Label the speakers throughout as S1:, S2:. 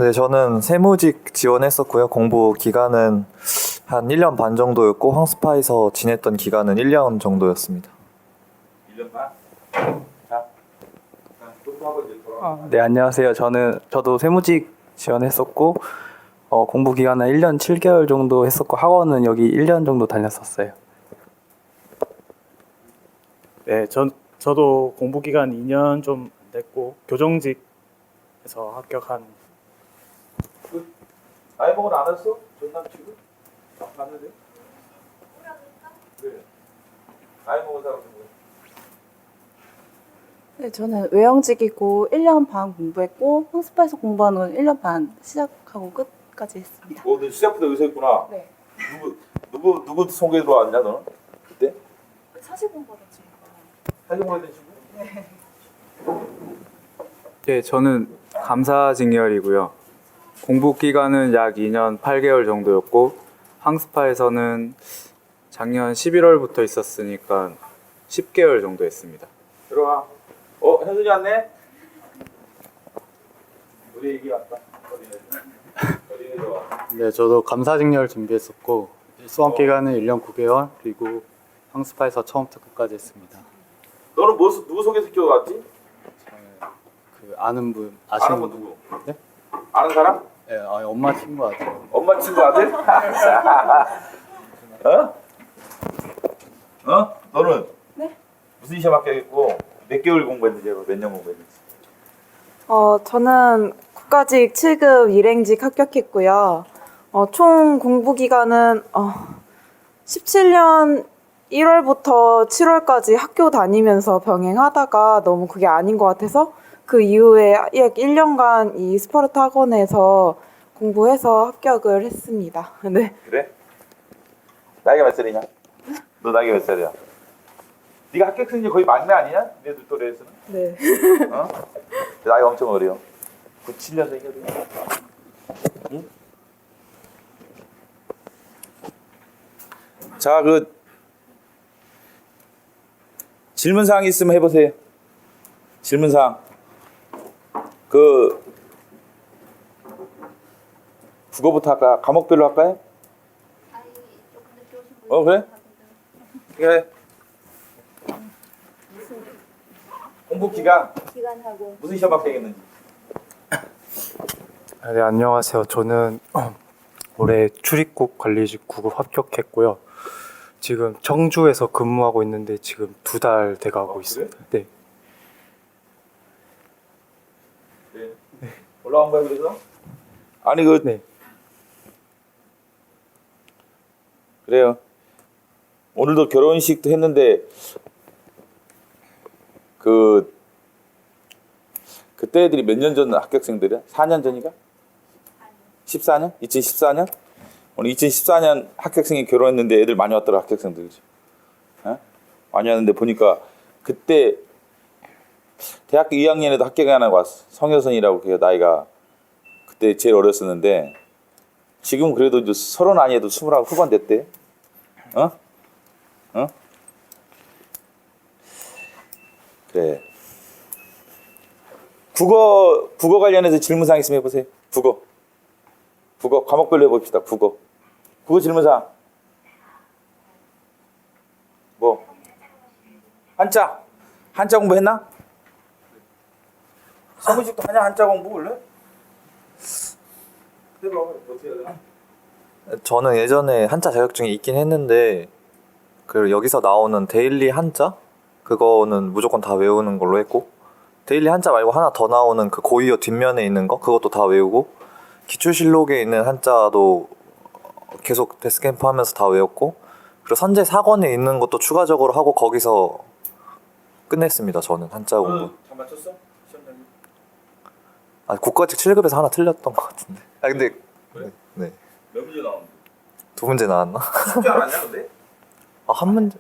S1: 네, 저는 세무직 지원했었고요. 공부 기간은 한 1년 반 정도였고 황스파에서 지냈던 기간은 1년 정도였습니다.
S2: 1년 반? 자, 하고 이제 돌아가.
S3: 네, 안녕하세요. 저도 세무직 지원했었고 공부 기간은 1년 7개월 정도 했었고 학원은 여기 1년 정도 다녔었어요.
S4: 네, 저도 공부 기간 2년 좀 됐고 교정직에서 합격한.
S2: 나이 먹은 안 했어? 전남 치고? 봤는데? 그래. 나이 먹은 사람 누구야?
S5: 네, 저는 외형직이고 1년 반 공부했고 황스파에서 공부하는 건 1년 반 시작하고 끝까지 했습니다.
S2: 너 시작부터 여기서 했구나.
S5: 네.
S2: 누구 소개 들어왔냐 너는? 그때?
S5: 사실 공부하던 친구가.
S2: 사진 보내던 친구?
S3: 네, 저는 감사직렬이고요. 공부 기간은 약 2년 8개월 정도였고 황스파에서는 작년 11월부터 있었으니까 10개월 정도 했습니다.
S2: 들어와. 현순이 왔네? 우리 얘기 왔다. 어디에 들어와?
S6: 네, 저도 감사직렬 준비했었고 수험 기간은 1년 9개월 그리고 황스파에서 처음부터 끝까지 했습니다.
S2: 너는 누구 소개시켜 왔지?
S6: 그 아는 분
S2: 아는
S6: 아시는
S2: 분
S6: 분?
S2: 누구?
S6: 네?
S2: 아는 사람?
S6: 네, 엄마 친구 아들.
S2: 엄마 친구 아들? 너는?
S5: 네?
S2: 무슨 시험 합격했고 몇 개월 공부했는지 몇 년 공부했는지?
S5: 저는 국가직 7급 일행직 합격했고요. 총 공부 기간은 17년 1월부터 7월까지 학교 다니면서 병행하다가 너무 그게 아닌 것 같아서 그 이후에 약 1년간 이 스파르타 학원에서 공부해서 합격을 했습니다. 네.
S2: 그래? 나이가 몇 살이냐? 너 나이가 몇 살이야? 네가 합격했는지 거의 막내 아니냐? 너희들 또래에서는?
S5: 네.
S2: 나이가 엄청 어려. 97년생이거든. 응? 자, 질문사항 있으면 해보세요. 질문사항. 국어부터 할까? 과목별로 할까요? 그래? 그래. 공부 기간하고 무슨 시험 합격했는지.
S7: 네, 안녕하세요. 저는 올해 출입국 관리직 9급 합격했고요. 지금 청주에서 근무하고 있는데 지금 2달 돼가고
S2: 그래?
S7: 있습니다. 네.
S2: 네. 올라온 거야 그래서? 아니
S7: 네.
S2: 그래요. 오늘도 결혼식도 했는데 그때 애들이 몇 년 전 합격생들이야? 4년 전인가? 14년? 2014년? 오늘 2014년 합격생이 결혼했는데 애들 많이 왔더라. 학생들 그죠? 많이 왔는데 보니까 그때 대학교 2학년에도 합격이 하나 왔어. 성효선이라고 걔 나이가 그때 제일 어렸었는데 지금 그래도 이제 30 아니어도 20 후반 됐대. 그래. 국어 관련해서 질문사항 있으면 해보세요. 국어 과목별로 해봅시다. 국어 질문사항. 뭐? 한자 공부했나? 세무직도 하냐? 한자 공부 원래? 해봐. 어떻게 해야 되나?
S1: 저는 예전에 한자 자격증이 있긴 했는데 그리고 여기서 나오는 데일리 한자 그거는 무조건 다 외우는 걸로 했고 데일리 한자 말고 하나 더 나오는 그 고이어 뒷면에 있는 거 그것도 다 외우고 기출실록에 있는 한자도 계속 데스캠프 하면서 다 외웠고 그리고 선제 사권에 있는 것도 추가적으로 하고 거기서 끝냈습니다. 저는 한자 공부.
S2: 너는 다 맞췄어? 시험장에?
S1: 국가직 7급에서 하나 틀렸던 것 같은데. 근데
S2: 그래?
S1: 네.
S2: 몇 문제 나왔는데?
S1: 2문제 나왔나?
S2: 쉽지 않았냐 근데?
S1: 한 문제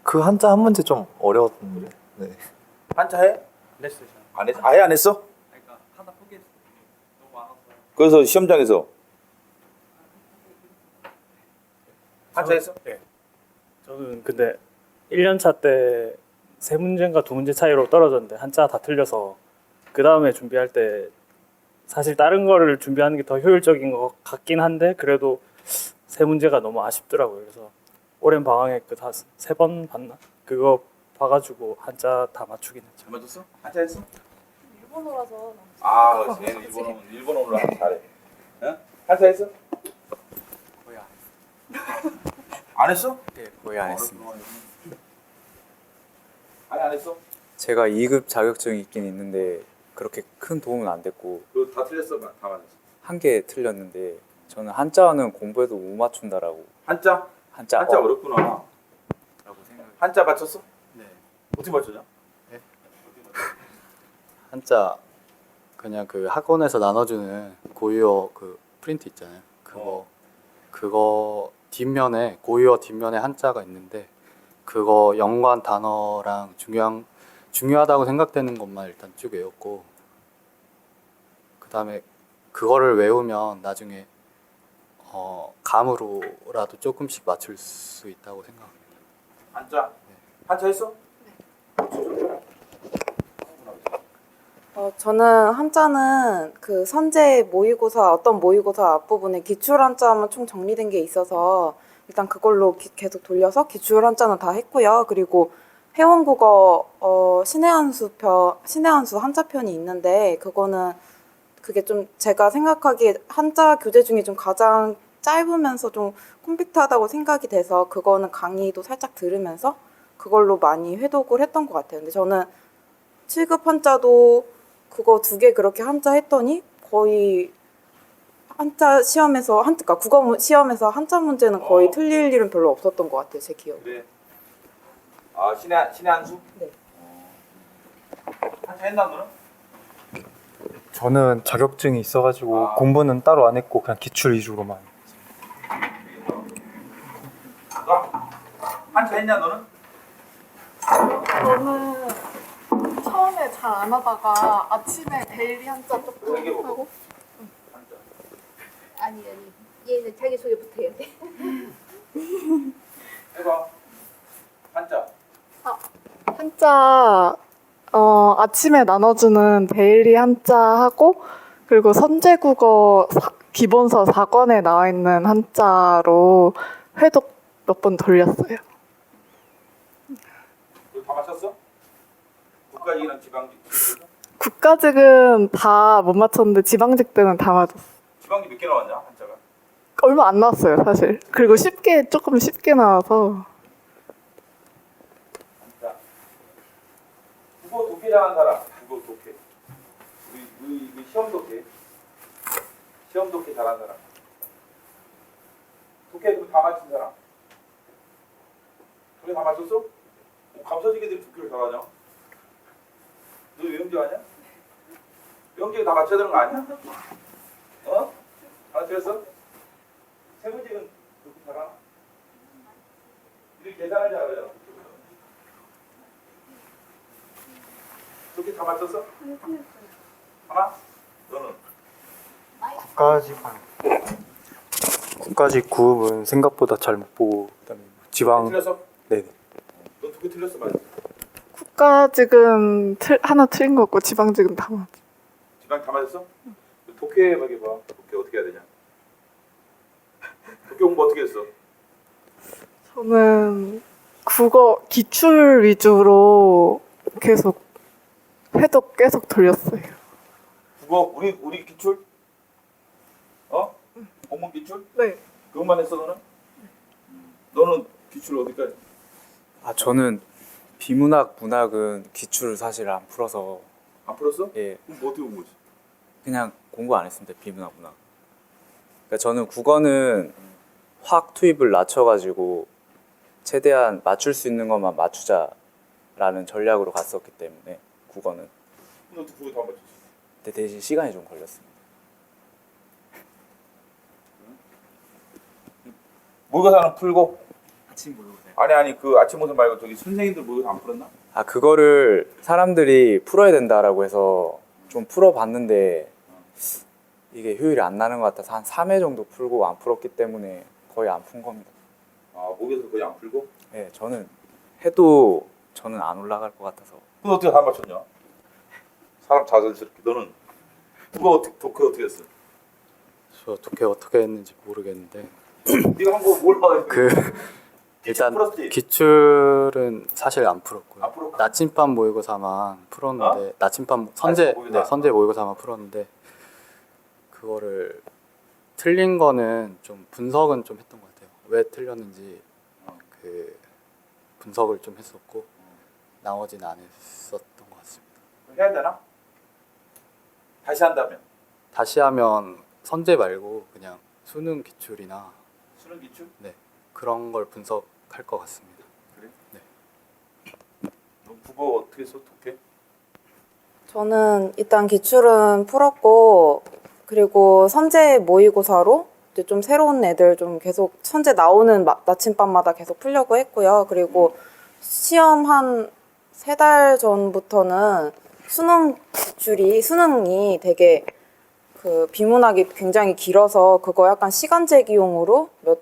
S1: 그 한자 한 문제 좀 어려웠는데. 네.
S2: 한자 해?
S4: 안 했어요.
S2: 안 했어? 아예 안 했어?
S4: 그러니까 하나 포기했어요. 너무 많아서.
S2: 그래서 시험장에서 한자 했어?
S4: 네. 저는 근데 1년차 때 3문제인가 2문제 차이로 떨어졌는데 한자 다 틀려서 그 다음에 준비할 때 사실 다른 거를 준비하는 게 더 효율적인 것 같긴 한데 그래도 세 문제가 너무 아쉽더라고요. 그래서 오랜 방학에 그 다 세 번 봤나? 그거 봐가지고 한자 다 맞추긴 했죠.
S2: 잘 맞았어? 한자 했어?
S5: 일본어라서
S2: 아, 그렇지. 얘는 일본어로 하면 잘해. 응? 한자 했어?
S3: 거의
S2: 안 했어?
S3: 네, 거의 안 했습니다.
S2: 안 했어?
S8: 제가 2급 자격증이 있긴 있는데 그렇게 큰 도움은 안 됐고
S2: 그거 다 틀렸어? 다 맞았어?
S8: 한 개 틀렸는데 저는 한자는 공부해도 못 맞춘다라고
S2: 한자?
S8: 한자
S2: 한자 어렵구나.
S8: 라고 생각.
S2: 한자 맞췄어?
S6: 네.
S2: 어떻게 맞췄냐?
S6: 한자 그냥 그 학원에서 나눠주는 고유어 그 프린트 있잖아요. 그거 뒷면에 고유어 뒷면에 한자가 있는데 그거 연관 단어랑 중요하다고 생각되는 것만 일단 쭉 외웠고 그다음에 그거를 외우면 나중에 감으로라도 조금씩 맞출 수 있다고 생각합니다.
S2: 한자? 한자 했어?
S5: 저는 한자는 그 선제 모의고사 어떤 모의고사 앞부분에 기출 한자만 총 정리된 게 있어서 일단 그걸로 계속 돌려서 기출 한자는 다 했고요. 그리고 회원국어 신의 한수 한자편이 있는데 그게 좀 제가 생각하기에 한자 교재 중에 좀 가장 짧으면서 좀 컴팩트하다고 생각이 돼서 그거는 강의도 살짝 들으면서 그걸로 많이 회독을 했던 것 같아요. 근데 저는 7급 한자도 그거 2개 그렇게 한자 했더니 거의 한자 시험에서 그러니까 국어 시험에서 한자 문제는 거의 틀릴 일은 별로 없었던 것 같아요. 제 기억에.
S2: 그래. 아, 신의 한수?
S5: 네.
S2: 한자 했나 너는?
S7: 저는 자격증이 있어가지고 공부는 따로 안 했고 그냥 기출 위주로만.
S2: 너 한자 했냐 너는?
S9: 저는 처음에 잘 안 하다가 아침에 데일리 한자 조금
S2: 얘기해봐.
S9: 하고
S2: 한자.
S10: 아니 얘는 자기 소개부터 해야 돼.
S2: 해봐. 한자.
S9: 한자 아침에 나눠주는 데일리 한자 하고 그리고 선제국어 기본서 4권에 나와 있는 한자로 회독 몇 번 돌렸어요.
S2: 이거 다 맞췄어? 국가직이랑 지방직.
S9: 국가직은 다 못 맞췄는데 지방직 때는 다 맞았어요.
S2: 지방직 몇 개 나왔냐 한자가?
S9: 얼마 안 나왔어요 사실. 그리고 조금 쉽게 나와서
S2: 한자. 국어 독해 잘하는 사람. 국어 독해. 우리 시험 독해. 시험 독해 잘하는 사람. 독해 그거 다 맞춘 사람. 그래 다 맞췄어? 감사지게들이 독해를 잘하냐? 너 외영재 아니야? 외영재가 다 맞춰야 되는 거 아니야? 어? 다 틀렸어? 세 문제는 독해 잘하나? 이렇게 계산을 잘하잖아. 독해 다 맞췄어? 하나? 너는?
S7: 국가직 구급은 생각보다 잘 못 보고 그다음에 지방.
S2: 틀렸어?
S7: 네.
S2: 너 독해 틀렸어 맞아?
S9: 국가직은 하나 틀린 거 같고 지방직은 다 맞아.
S2: 지방 다 맞았어? 독해 막 해봐. 독해 어떻게 해야 되냐? 독해 공부 어떻게 했어?
S9: 저는 국어 기출 위주로 계속 회독 계속 돌렸어요.
S2: 국어 우리 기출? 어? 공문 기출?
S9: 네.
S2: 그것만 했어 너는? 너는 기출 어디까지?
S8: 저는 비문학 문학은 기출을 사실 안 풀어서
S2: 안 풀었어?
S8: 예
S2: 그럼 뭐 어떻게 본 거지?
S8: 그냥 공부 안 했습니다. 비문학 문학. 그러니까 저는 국어는 확 투입을 낮춰가지고 최대한 맞출 수 있는 것만 맞추자라는 전략으로 갔었기 때문에 국어는.
S2: 너도 국어 다 맞췄어.
S8: 근데 대신 시간이 좀 걸렸습니다.
S2: 모의고사는 풀고?
S8: 아침 모의고사.
S2: 아니 그 아침 모의고사 말고 저기 선생님들 모의고사 안 풀었나?
S8: 그거를 사람들이 풀어야 된다라고 해서 좀 풀어봤는데 이게 효율이 안 나는 것 같아서 한 3회 정도 풀고 안 풀었기 때문에 거의 안 푼 겁니다.
S2: 모의고사 거의 안 풀고?
S8: 네, 저는 해도 저는 안 올라갈 것 같아서.
S2: 너 어떻게 다 맞췄냐? 사람 자연스럽게 너는 독해 어떻게 했어?
S6: 저 독해 어떻게 했는지 모르겠는데
S2: 네가 한 거 뭘 봐?
S6: 그 일단
S2: 풀었지?
S6: 기출은 사실 안 풀었고요.
S2: 안 풀었고?
S6: 나침반 모의고사만 풀었는데 나침반
S2: 모의고사?
S6: 선제 모의고사만 풀었는데 그거를 틀린 거는 좀 분석은 좀 했던 것 같아요. 왜 틀렸는지 그 분석을 좀 했었고 나머지는 안 했었던 것 같습니다.
S2: 해야 되나? 다시 한다면
S6: 다시 하면 선제 말고 그냥 수능 기출이나
S2: 수능 기출?
S6: 네 그런 걸 분석할 것 같습니다.
S2: 그래?
S6: 네.
S2: 너 국어 어떻게 써? 독해?
S5: 저는 일단 기출은 풀었고 그리고 선제 모의고사로 이제 좀 새로운 애들 좀 계속 선제 나오는 나침반마다 계속 풀려고 했고요. 그리고 시험 한 3달 전부터는 수능이 되게 그 비문학이 굉장히 길어서 그거 약간 시간제기용으로 몇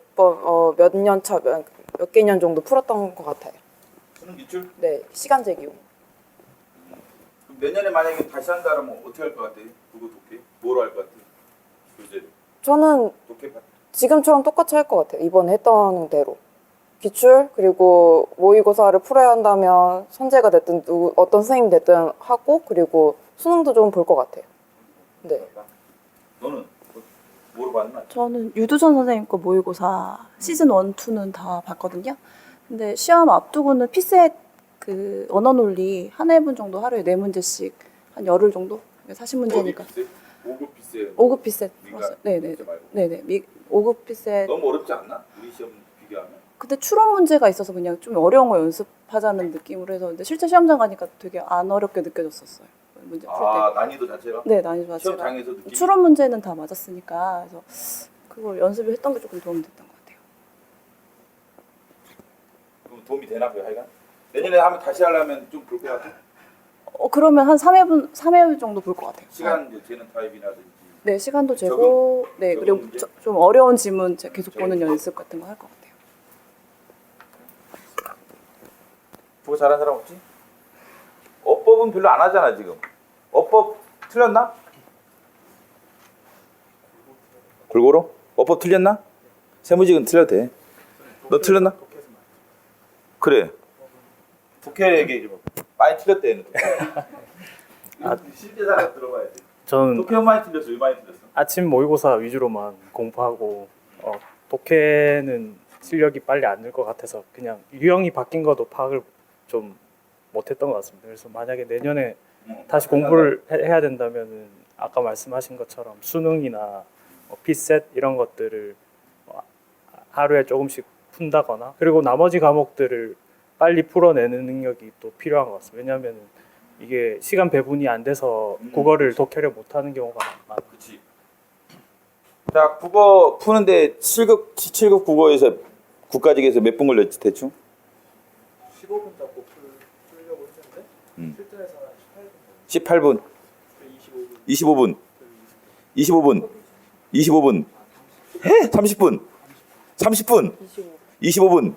S5: 개년 정도 풀었던 것 같아요.
S2: 수능 기출?
S5: 네, 시간제기용.
S2: 그럼 내년에 만약에 다시 한다면 어떻게 할 것 같아? 국어 독해? 뭐로 할 것 같아? 교재를
S5: 저는
S2: 독해 받
S5: 지금처럼 똑같이 할 것 같아요. 이번에 했던 대로. 기출 그리고 모의고사를 풀어야 한다면 선재가 됐든 어떤 선생님이 됐든 하고 그리고 수능도 좀 볼 것 같아요. 네.
S2: 너는 뭐로 봤나?
S11: 저는 유두선 선생님 거 모의고사 시즌 1, 2는 다 봤거든요. 근데 시험 앞두고는 피셋 그 언어 논리 한 해분 정도 하루에 4문제씩 한 열흘 정도? 40문제니까.
S2: 5급 비세.
S11: 5급 피셋 풀었어요. 네네. 네네. 5급 피셋.
S2: 너무 어렵지 않나? 우리 시험 비교하면?
S11: 근데 추론 문제가 있어서 그냥 좀 어려운 거 연습하자는 느낌으로 해서 근데 실제 시험장 가니까 되게 안 어렵게 느껴졌었어요. 문제 풀 때.
S2: 아 난이도 자체가?
S11: 네, 난이도 자체가.
S2: 시험장에서 느낌이?
S11: 추론 문제는 다 맞았으니까 그래서 그걸 연습을 했던 게 조금 도움이 됐던 것 같아요.
S2: 그럼 도움이 되나 그 하여간? 내년에 하면 다시 하려면 좀 볼 것 같아?
S11: 그러면 한 3회 정도 볼 것 같아요.
S2: 시간 이제 재는 타입이라든지
S11: 네, 시간도 재고, 네,
S2: 적응
S11: 그리고
S2: 문제?
S11: 좀 어려운 지문 계속 보는 연습 같은 거 할 것 같아요.
S2: 국어 잘하는 사람 없지? 어법은 별로 안 하잖아 지금. 어법 틀렸나? 골고루? 어법 틀렸나? 세무직은 틀려도 돼. 너 틀렸나? 그래. 독해 얘기 좀. 많이 틀렸대 얘는. 실제 사람 들어봐야 돼.
S4: 저는
S2: 독해 많이 틀렸어. 왜 많이 틀렸어?
S4: 아침 모의고사 위주로만 공부하고 독해는 실력이 빨리 안 늘 것 같아서 그냥 유형이 바뀐 것도 파악을 좀 못했던 것 같습니다. 그래서 만약에 내년에 다시 공부를 해야 된다면은 아까 말씀하신 것처럼 수능이나 피셋 이런 것들을 하루에 조금씩 푼다거나 그리고 나머지 과목들을 빨리 풀어내는 능력이 또 필요한 것 같습니다. 왜냐하면 이게 시간 배분이 안 돼서 국어를 독해를 못하는 경우가 많아요.
S2: 그렇지. 자, 국어 푸는데 7급 국어에서 국가직에서 몇 분 걸렸지 대충?
S3: 15분 잡고 풀려고 했는데 실전에서
S2: 18분. 25분. 25분. 25분. 30분. 30분. 25분.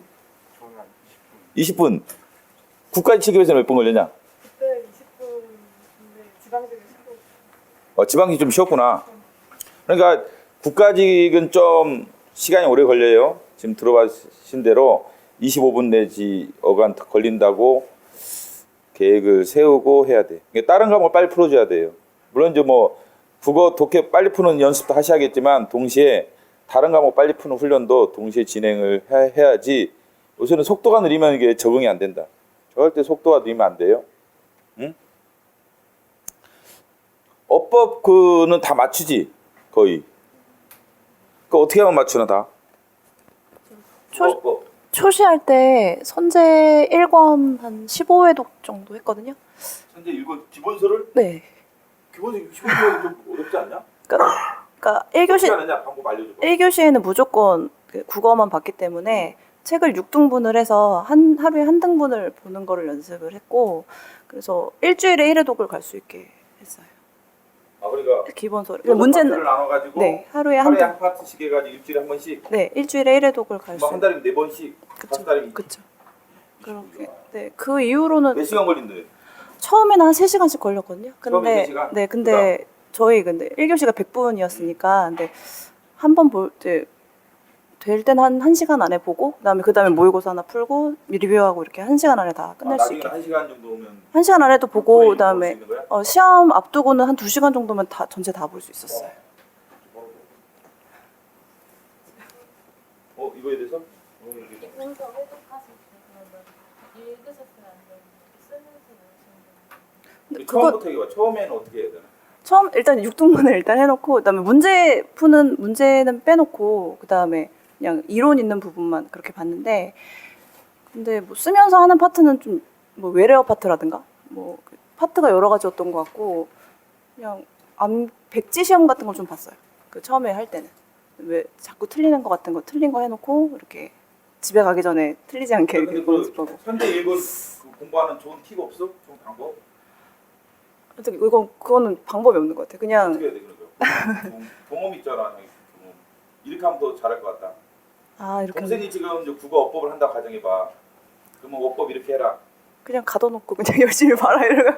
S2: 20분. 국가직에서 몇 분 걸렸냐?
S9: 그때 20분인데 지방직은 15분.
S2: 지방직 좀 쉬었구나. 그러니까 국가직은 좀 시간이 오래 걸려요. 지금 들어보신 대로 25분 내지 어간 걸린다고 계획을 세우고 해야 돼. 그러니까 다른 과목을 빨리 풀어줘야 돼요. 물론 이제 뭐 국어 독해 빨리 푸는 연습도 하셔야겠지만 동시에 다른 과목 빨리 푸는 훈련도 동시에 진행을 해야지. 요새는 속도가 느리면 이게 적응이 안 된다. 절대 속도가 느리면 안 돼요. 응? 어법 그는 다 맞추지 거의. 그 어떻게 하면 맞추나 다?
S11: 초시할 때 선제 1권 한 15회독 정도 했거든요.
S2: 현재 읽은 기본서를?
S11: 네.
S2: 기본서 15회독이 좀 어렵지 않냐?
S11: 그러니까
S2: 어떻게 하느냐 방법 알려줘봐.
S11: 1교시에는 무조건 그 국어만 봤기 때문에 책을 6등분을 해서 하루에 한 등분을 보는 거를 연습을 했고 그래서 일주일에 1회독을 갈 수 있게 했어요.
S2: 아 그러니까
S11: 기본서를 문제는
S2: 나눠가지고
S11: 네 하루에
S2: 한
S11: 등.
S2: 파트씩 해가지고 일주일에 한 번씩.
S11: 네 일주일에 1회독을 갈 수.
S2: 한 달이면 4번씩. 한 달이면.
S11: 그렇죠. 그렇게. 네 그 이후로는
S2: 몇 시간 걸린대?
S11: 처음에는 한 3시간씩 걸렸거든요.
S2: 처음에
S11: 근데
S2: 3시간?
S11: 네 근데 저희 근데 1교시가 100분이었으니까 근데 한 번 볼 때 될 때는 한 1시간 안에 보고 그다음에 모의고사 하나 풀고 리뷰하고 이렇게 1시간 안에 다 끝낼 수 있게.
S2: 1시간 정도 오면
S11: 1시간 안에도 보고
S2: 볼수
S11: 그다음에
S2: 있는 거야?
S11: 시험 앞두고는 한 2시간 정도면 다 전체 다 볼 수 있었어요.
S2: 이거에 대해서?
S10: 먼저 회독하실 때 그러면 읽으셨어요? 아니면 쓰면서 외우시는
S2: 처음부터 이거 처음에는 어떻게 해야 되나?
S11: 처음 일단 육등분을 일단 해놓고 그다음에 문제는 빼놓고 그다음에 그냥 이론 있는 부분만 그렇게 봤는데 근데 뭐 쓰면서 하는 파트는 좀 뭐 외래어 파트라든가 뭐그 파트가 여러 가지였던 것 같고 그냥 백지 시험 같은 걸 좀 봤어요. 그 처음에 할 때는 왜 자꾸 틀리는 거 같은 거 틀린 거 해놓고 이렇게 집에 가기 전에 틀리지 않게
S2: 근데
S11: 이렇게 연습하고.
S2: 현재 일본 공부하는 좋은 팁 없어? 좋은 방법?
S11: 어떻게 그거는 방법이 없는 것 같아. 그냥
S2: 어떻게 해야 돼 그러니까? 경험 있잖아. 경험. 이렇게 하면 더 잘할 것 같다.
S11: 이렇게
S2: 동생이 지금 이제 국어 어법을 한다고 가정해봐. 그러면 어법 이렇게 해라.
S11: 그냥 가둬놓고 그냥 열심히 봐라 이러고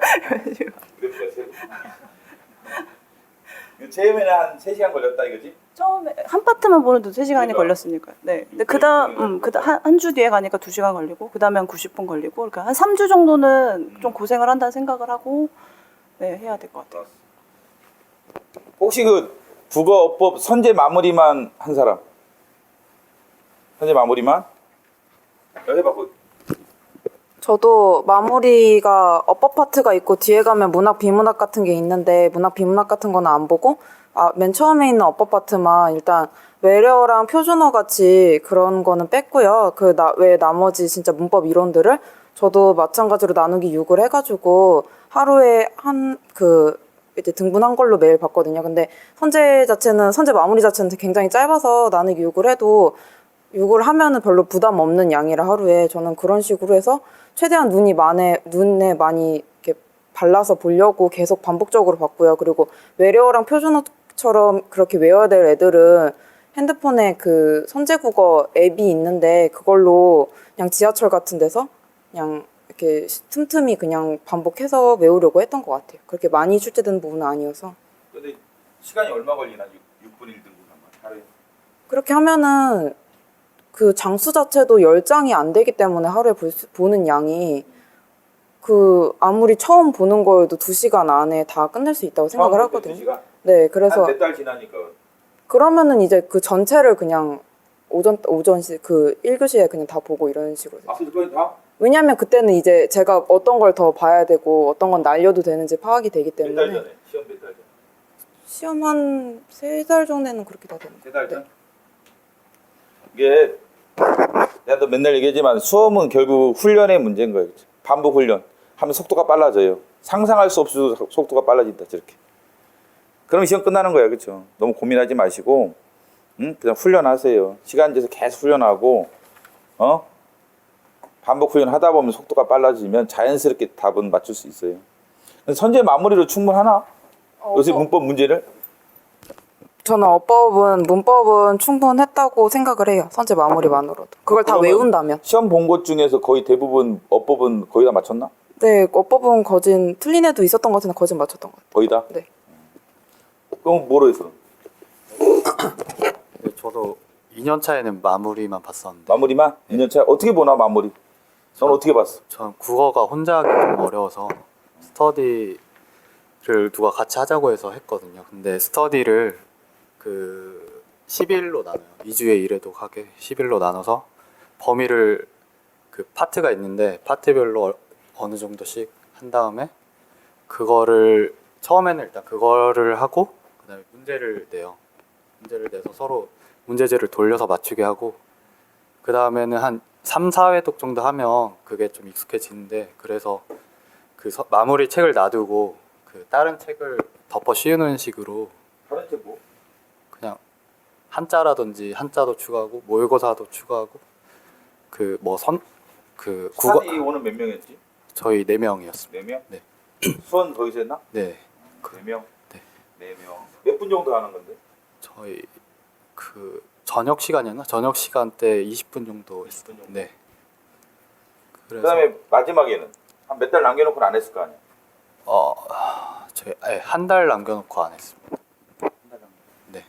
S2: 처음에는 한 3시간 걸렸다 이거지?
S11: 처음에 한 파트만 보는데 3시간이
S2: 그러니까.
S11: 걸렸으니까. 네. 근데 그다음 한 주 뒤에 가니까 2시간 걸리고 그다음에 한 90분 걸리고 그러니까 한 3주 정도는 좀 고생을 한다는 생각을 하고 네, 해야 될 것 같아요.
S2: 혹시 그 국어 어법 선제 마무리만 한 사람? 선제 마무리만? 해봐.
S5: 저도 마무리가 어법 파트가 있고 뒤에 가면 문학 비문학 같은 게 있는데 문학 비문학 같은 거는 안 보고 맨 처음에 있는 어법 파트만 일단 외래어랑 표준어 같이 그런 거는 뺐고요. 외 나머지 진짜 문법 이론들을 저도 마찬가지로 나누기 6을 해가지고 하루에 이제 등분한 걸로 매일 봤거든요. 근데 선제 마무리 자체는 굉장히 짧아서 나누기 6을 해도 6을 하면은 별로 부담 없는 양이라 하루에 저는 그런 식으로 해서 최대한 눈에 많이 이렇게 발라서 보려고 계속 반복적으로 봤고요. 그리고 외래어랑 표준어처럼 그렇게 외워야 될 애들은 핸드폰에 그 선제국어 앱이 있는데 그걸로 그냥 지하철 같은 데서 그냥 이렇게 틈틈이 그냥 반복해서 외우려고 했던 것 같아요. 그렇게 많이 출제되는 부분은 아니어서.
S2: 근데 시간이 얼마 걸리나? 6분 1등분 하루에?
S5: 그렇게 하면은 그 장수 자체도 10장이 안 되기 때문에 하루에 보는 양이 아무리 처음 보는 거여도 2시간 안에 다 끝낼 수 있다고 생각을 하거든요.
S2: 2시간?
S5: 네, 그래서
S2: 몇 달 지나니까
S5: 그러면은 이제 그 전체를 그냥 오전 그 1교시에 그냥 다 보고 이런 식으로.
S2: 그까지 다?
S5: 왜냐하면 그때는 이제 제가 어떤 걸 더 봐야 되고 어떤 건 날려도 되는지 파악이 되기
S2: 몇 달
S5: 때문에.
S2: 전에? 시험 몇 달 전에?
S5: 시험 한 3달 전에는 그렇게 다 되는 거예요.
S2: 3달 전? 이게 내가 또 맨날 얘기하지만 수험은 결국 훈련의 문제인 거예요. 반복 훈련 하면 속도가 빨라져요. 상상할 수 없이 속도가 빨라진다 저렇게. 그럼 시험 끝나는 거야, 그렇죠? 너무 고민하지 마시고, 그냥 훈련하세요. 시간 재서 계속 훈련하고, 반복 훈련 하다 보면 속도가 빨라지면 자연스럽게 답은 맞출 수 있어요. 선제 마무리로 충분하나? 요새 문법 문제를?
S5: 저는 문법은 충분했다고 생각을 해요. 선제 마무리만으로도. 그걸 다 외운다면.
S2: 시험 본 것 중에서 거의 대부분 어법은 거의 다 맞췄나?
S5: 네, 어법은 틀린 애도 있었던 것 같은데 거진 맞췄던 것 같아요.
S2: 거의 다?
S5: 네.
S2: 그럼 뭐로 했어?
S6: 네, 저도 2년 차에는 마무리만 봤었는데
S2: 마무리만? 2년 차? 어떻게 보나 마무리? 넌 어떻게 봤어?
S6: 전 국어가 혼자 하기 좀 어려워서 스터디를 누가 같이 하자고 해서 했거든요. 근데 스터디를 그 10일로 나눠요. 2주에 1회도 하게 10일로 나눠서 범위를 그 파트가 있는데 파트별로 어느 정도씩 한 다음에 그거를 처음에는 일단 그거를 하고 그다음에 문제를 내요. 문제를 내서 서로 문제지를 돌려서 맞추게 하고 그 다음에는 한 3, 4회독 정도 하면 그게 좀 익숙해지는데 그래서 그 마무리 책을 놔두고 그 다른 책을 덮어 씌우는 식으로
S2: 다른 책 뭐?
S6: 그냥 한자라든지 한자도 추가하고 모의고사도 추가하고 그 국어
S2: 수산이 오늘 몇 명이었지?
S6: 저희 4명이었습니다.
S2: 4명?
S6: 네.
S2: 수원 거기서 했나?
S6: 네.
S2: 4명?
S6: 네.
S2: 4명. 몇 분 정도 하는 건데?
S6: 저희 그 저녁 시간이었나? 저녁 시간 때 20분 정도
S2: 20분 정도?
S6: 네.
S2: 그 다음에 마지막에는 한 몇 달 남겨놓고는 안 했을 거 아니야?
S6: 저희 한 달 남겨놓고 안 했습니다. 네.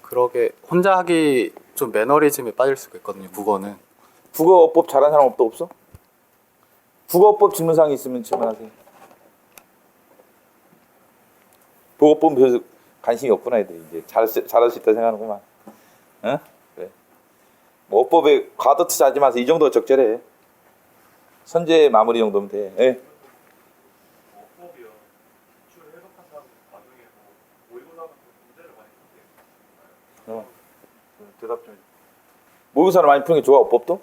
S6: 그러게 혼자 하기 좀 매너리즘에 빠질 수가 있거든요. 국어는.
S2: 국어법 잘하는 사람 없어? 국어법 질문사항이 있으면 질문하세요. 국어법 별로 관심이 없구나 애들이 이제 잘할 수 있다 생각하는구만. 응? 그래. 뭐 어법에 과도 투자하지 마세요. 이 정도가 적절해. 선제 마무리 정도면 돼. 예. 대답 좀. 모의고사를 많이 푸는 게 좋아 어법도?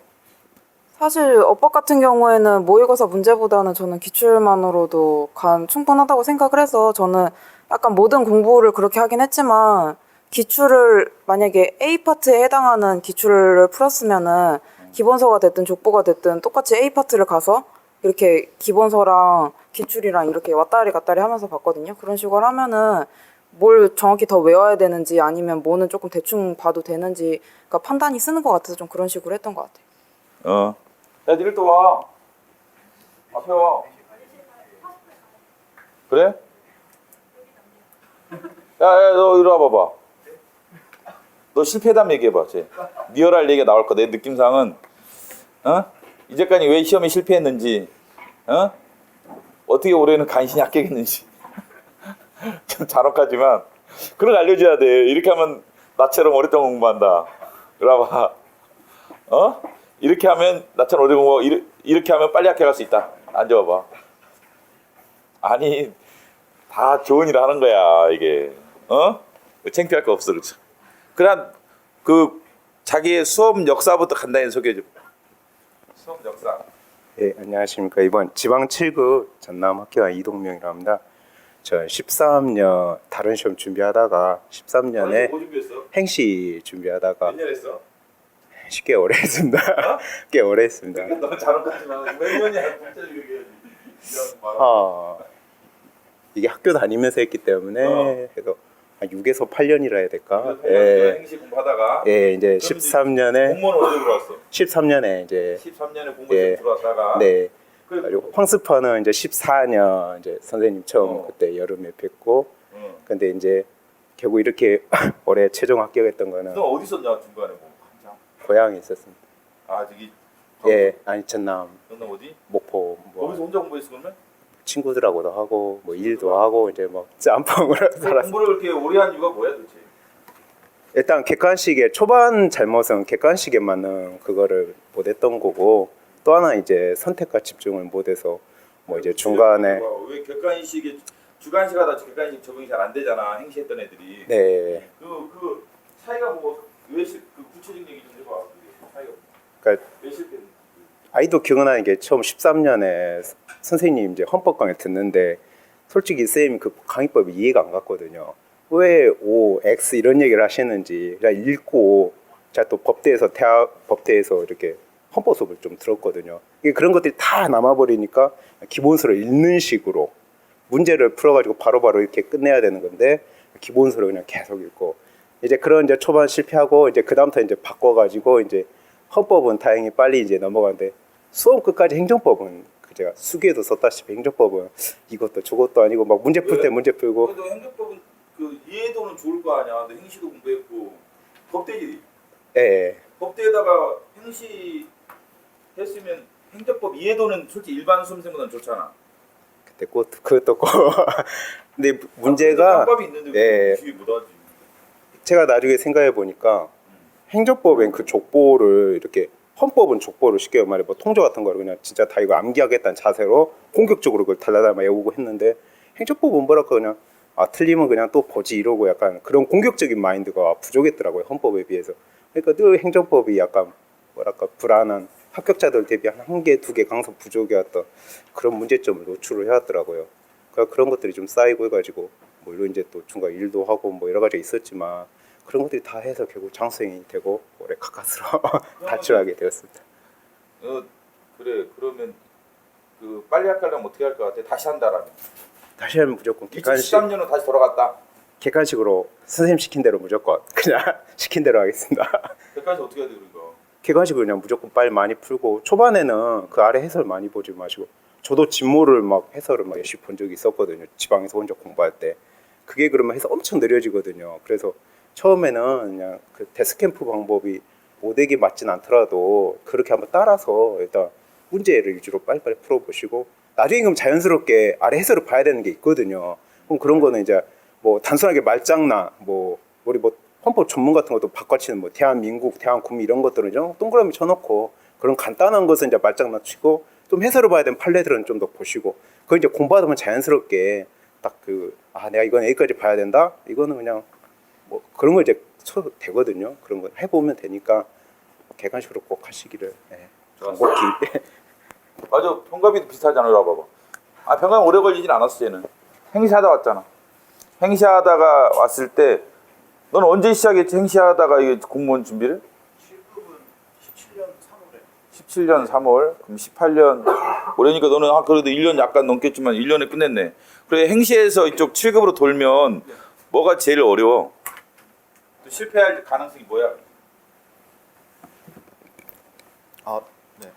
S5: 사실 어법 같은 경우에는 모의고사 문제보다는 저는 기출만으로도 충분하다고 생각을 해서 저는 약간 모든 공부를 그렇게 하긴 했지만 기출을 만약에 A 파트에 해당하는 기출을 풀었으면은 기본서가 됐든 족보가 됐든 똑같이 A 파트를 가서 이렇게 기본서랑 기출이랑 이렇게 왔다리 갔다리 하면서 봤거든요. 그런 식으로 하면은 뭘 정확히 더 외워야 되는지 아니면 뭐는 조금 대충 봐도 되는지 그러니까 판단이 쓰는 것 같아서 좀 그런 식으로 했던 것 같아요.
S2: 야, 니들 또 와. 앞에 와. 그래? 야, 너 이리 와봐봐. 너 실패담 얘기해봐, 쟤. 리얼할 얘기가 나올 거야. 내 느낌상은, 이제까지 왜 시험에 실패했는지, 어떻게 올해는 간신히 합격했는지. 좀 잔혹하지만, 그런 거 알려줘야 돼. 이렇게 하면 나처럼 오랫동안 공부한다. 이리 와봐. 이렇게 하면 나처럼 오래 공부하고 이렇게 하면 빨리 합격할 수 있다. 앉아봐봐. 아니 다 좋은 일 하는 거야 이게. 창피할 거 없어 그렇죠. 그럼 그 자기의 수업 역사부터 간단히 소개해 줘. 수업 역사.
S12: 네, 안녕하십니까. 이번 지방 7급 전남학교와 이동명이라고 합니다. 저 13년 다른 시험 준비하다가 13년에
S2: 뭐 준비했어?
S12: 행시 준비하다가
S2: 몇 년 했어?
S12: 꽤 오래 했습니다. 꽤 오래 했습니다.
S2: 너는 잔혹하지만 몇 년이야 구체적으로 얘기해야지.
S12: 이게 학교 다니면서 했기 때문에 그래도 한 6에서 8년이라 해야 될까?
S2: 행시 공부하다가
S12: 이제 13년에
S2: 공무원 어디 들어왔어?
S12: 13년에 이제
S2: 13년에 공무원 들어왔다가
S12: 네. 그리고 황스퍼는 이제 14년 이제 선생님 처음 그때 여름에 뵙고 근데 이제 결국 이렇게 올해 최종 합격했던 거는
S2: 너 어디 있었냐 중간에 뭐?
S12: 고향에 있었습니다.
S2: 아 저기
S12: 아니 전남
S2: 어디?
S12: 목포 뭐
S2: 거기서 혼자 공부했어 그러면?
S12: 친구들하고도 하고 뭐 일도 하고 이제 뭐 짬뽕으로 살았어.
S2: 공부를 그렇게 오래 한 이유가 뭐야 도대체?
S12: 일단 객관식의 초반 잘못은 객관식에 맞는 그거를 못했던 거고 또 하나 이제 선택과 집중을 못해서 뭐 이제 중간에
S2: 왜 객관식에 주관식 하다 객관식 적응이 잘 안 되잖아 행시했던 애들이.
S12: 네.
S2: 그 차이가 뭐왜 그 구체적인 얘기 좀 해봐. 차이가
S12: 그러니까
S2: 왜 실패했는지.
S12: 아이도 기억나는 게 처음 13년에 선생님 이제 헌법 강의 듣는데 솔직히 쌤이 그 강의법이 이해가 안 갔거든요. 왜 O, X 이런 얘기를 하시는지 그냥 읽고 제가 또 법대에서 이렇게 헌법 수업을 좀 들었거든요. 이게 그런 것들이 다 남아버리니까 기본서를 읽는 식으로 문제를 풀어가지고 바로바로 이렇게 끝내야 되는 건데 기본서를 그냥 계속 읽고 이제 그런 이제 초반 실패하고 이제 그 다음부터 이제 바꿔가지고 이제 헌법은 다행히 빨리 이제 넘어가는데 수험 끝까지 행정법은 제가 수기에도 썼다시피 행정법은 이것도 저것도 아니고 막 문제 풀 때 문제 풀고.
S2: 그래도 행정법은 그 이해도는 좋을 거 아니야. 너 행시도 공부했고 법대지.
S12: 예.
S2: 법대에다가 행시 했으면 행정법 이해도는 솔직히 일반 수험생보다는 좋잖아.
S12: 그때 그것도 근데 문제가
S2: 법이 있는데 뒤에 못하지.
S12: 제가 나중에 생각해 보니까 행정법엔 그 족보를 이렇게 헌법은 족보를 쉽게 말해 뭐 통조 같은 거를 그냥 진짜 다 이거 암기하겠다는 자세로 공격적으로 그걸 달라달라 외우고 했는데 행정법은 뭐랄까 그냥 틀리면 그냥 또 보지 이러고 약간 그런 공격적인 마인드가 부족했더라고요 헌법에 비해서. 그러니까 늘 행정법이 약간 뭐랄까 불안한 합격자들 대비 한 개, 두 개 강서 부족이었던 그런 문제점을 노출을 해왔더라고요. 그러니까 그런 것들이 좀 쌓이고 해가지고 뭐 이런 이제 또 중간 일도 하고 뭐 여러 가지 있었지만 그런 것들이 다 해서 결국 장수생이 되고 올해 가까스로 탈출하게 되었습니다.
S2: 그래 그러면 그 빨리 할까면 어떻게 할 것 같아? 다시 한다라면.
S12: 다시 하면 무조건 객관식.
S2: 2013년은 다시 돌아갔다.
S12: 객관식으로 선생님 시킨 대로 무조건 그냥 시킨 대로 하겠습니다.
S2: 객관식 어떻게 해야 돼 그러니까?
S12: 객관식으로 그냥 무조건 빨리 많이 풀고 초반에는 그 아래 해설 많이 보지 마시고 저도 진모를 막 해설을 막 열심히 본 적이 있었거든요. 지방에서 혼자 공부할 때. 그게 그러면 해서 엄청 느려지거든요. 그래서 처음에는 그냥 그 데스캠프 방법이 모델이 맞진 않더라도 그렇게 한번 따라서 일단 문제를 위주로 빨리빨리 풀어보시고 나중에 그럼 자연스럽게 아래 해설을 봐야 되는 게 있거든요. 그럼 그런 거는 이제 뭐 단순하게 말장난, 뭐 우리 뭐 헌법 전문 같은 것도 바꿔치는 뭐 대한민국, 대한국민 이런 것들은 좀 동그라미 쳐놓고 그런 간단한 것은 이제 말장난 치고 좀 해설을 봐야 되는 판례들은 좀 더 보시고 그걸 이제 공부하다 보면 자연스럽게 딱 내가 이건 여기까지 봐야 된다. 이거는 그냥 뭐 그런 걸 이제 쳐도 되거든요. 그런 거 해보면 되니까 객관식으로 꼭 하시기를 간곡히.
S2: 맞아. 평가비도 비슷하잖아. 이리 와봐봐. 평가비 오래 걸리진 않았어. 얘는 행시하다 왔잖아. 행시하다가 왔을 때 넌 언제 시작했지? 행시하다가 이게 공무원 준비를? 17년 3월. 그럼 18년. 올해니까 너는 그래도 1년 약간 넘겠지만 1년에 끝냈네. 그래 행시에서 이쪽 7급으로 돌면 뭐가 제일 어려워? 또 실패할 가능성이 뭐야?
S13: 네.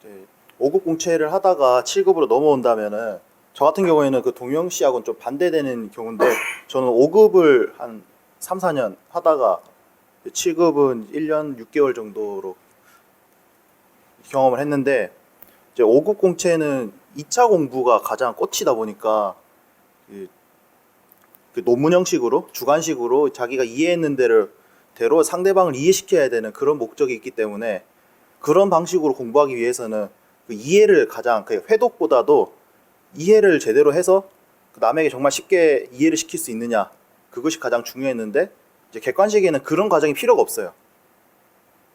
S13: 이제 5급 공채를 하다가 7급으로 넘어온다면은 저 같은 경우에는 그 동영 씨하고는 좀 반대되는 경우인데 저는 5급을 한 3, 4년 하다가 7급은 1년 6개월 정도로 경험을 했는데 이제 5급 공채는 2차 공부가 가장 꽂히다 보니까 그 논문 형식으로 주관식으로 자기가 이해했는 대로 상대방을 이해시켜야 되는 그런 목적이 있기 때문에 그런 방식으로 공부하기 위해서는 그 이해를 가장 그 회독보다도 이해를 제대로 해서 남에게 정말 쉽게 이해를 시킬 수 있느냐 그것이 가장 중요했는데 이제 객관식에는 그런 과정이 필요가 없어요.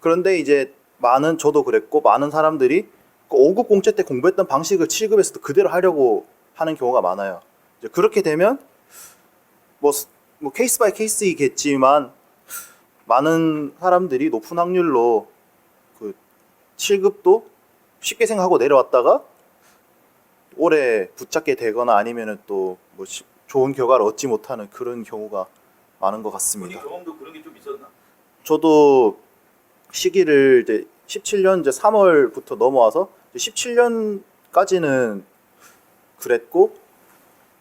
S13: 그런데 이제 저도 그랬고 많은 사람들이 그 5급 공채 때 공부했던 방식을 7급에서도 그대로 하려고 하는 경우가 많아요. 이제 그렇게 되면 뭐 케이스 바이 케이스이겠지만 많은 사람들이 높은 확률로 그 7급도 쉽게 생각하고 내려왔다가 오래 붙잡게 되거나 아니면은 또 뭐 좋은 결과를 얻지 못하는 그런 경우가 많은 것 같습니다.
S2: 경험도 그런 게 좀 있었나?
S13: 저도 시기를 이제 17년 이제 3월부터 넘어와서 17년까지는 그랬고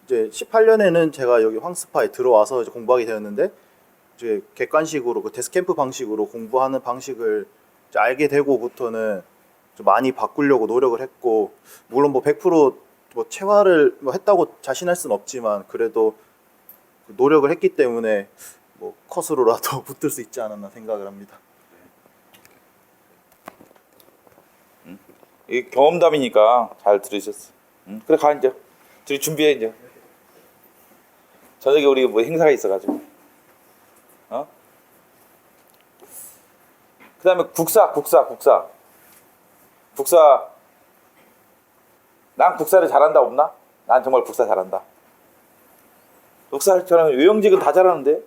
S13: 이제 18년에는 제가 여기 황스파에 들어와서 이제 공부하게 되었는데 이제 객관식으로 그 데스캠프 방식으로 공부하는 방식을 이제 알게 되고부터는 좀 많이 바꾸려고 노력을 했고 물론 뭐 100% 뭐 체화를 뭐 했다고 자신할 수는 없지만 그래도 노력을 했기 때문에 뭐 컷으로라도 붙을 수 있지 않았나 생각을 합니다.
S2: 이 경험담이니까 잘 들으셨어. 그래 가 이제. 둘이 준비해 이제. 저녁에 우리 뭐 행사가 있어가지고. 그다음에 국사. 난 국사를 잘한다 없나? 난 정말 국사 잘한다. 국사를 잘하면 외형직은 다 잘하는데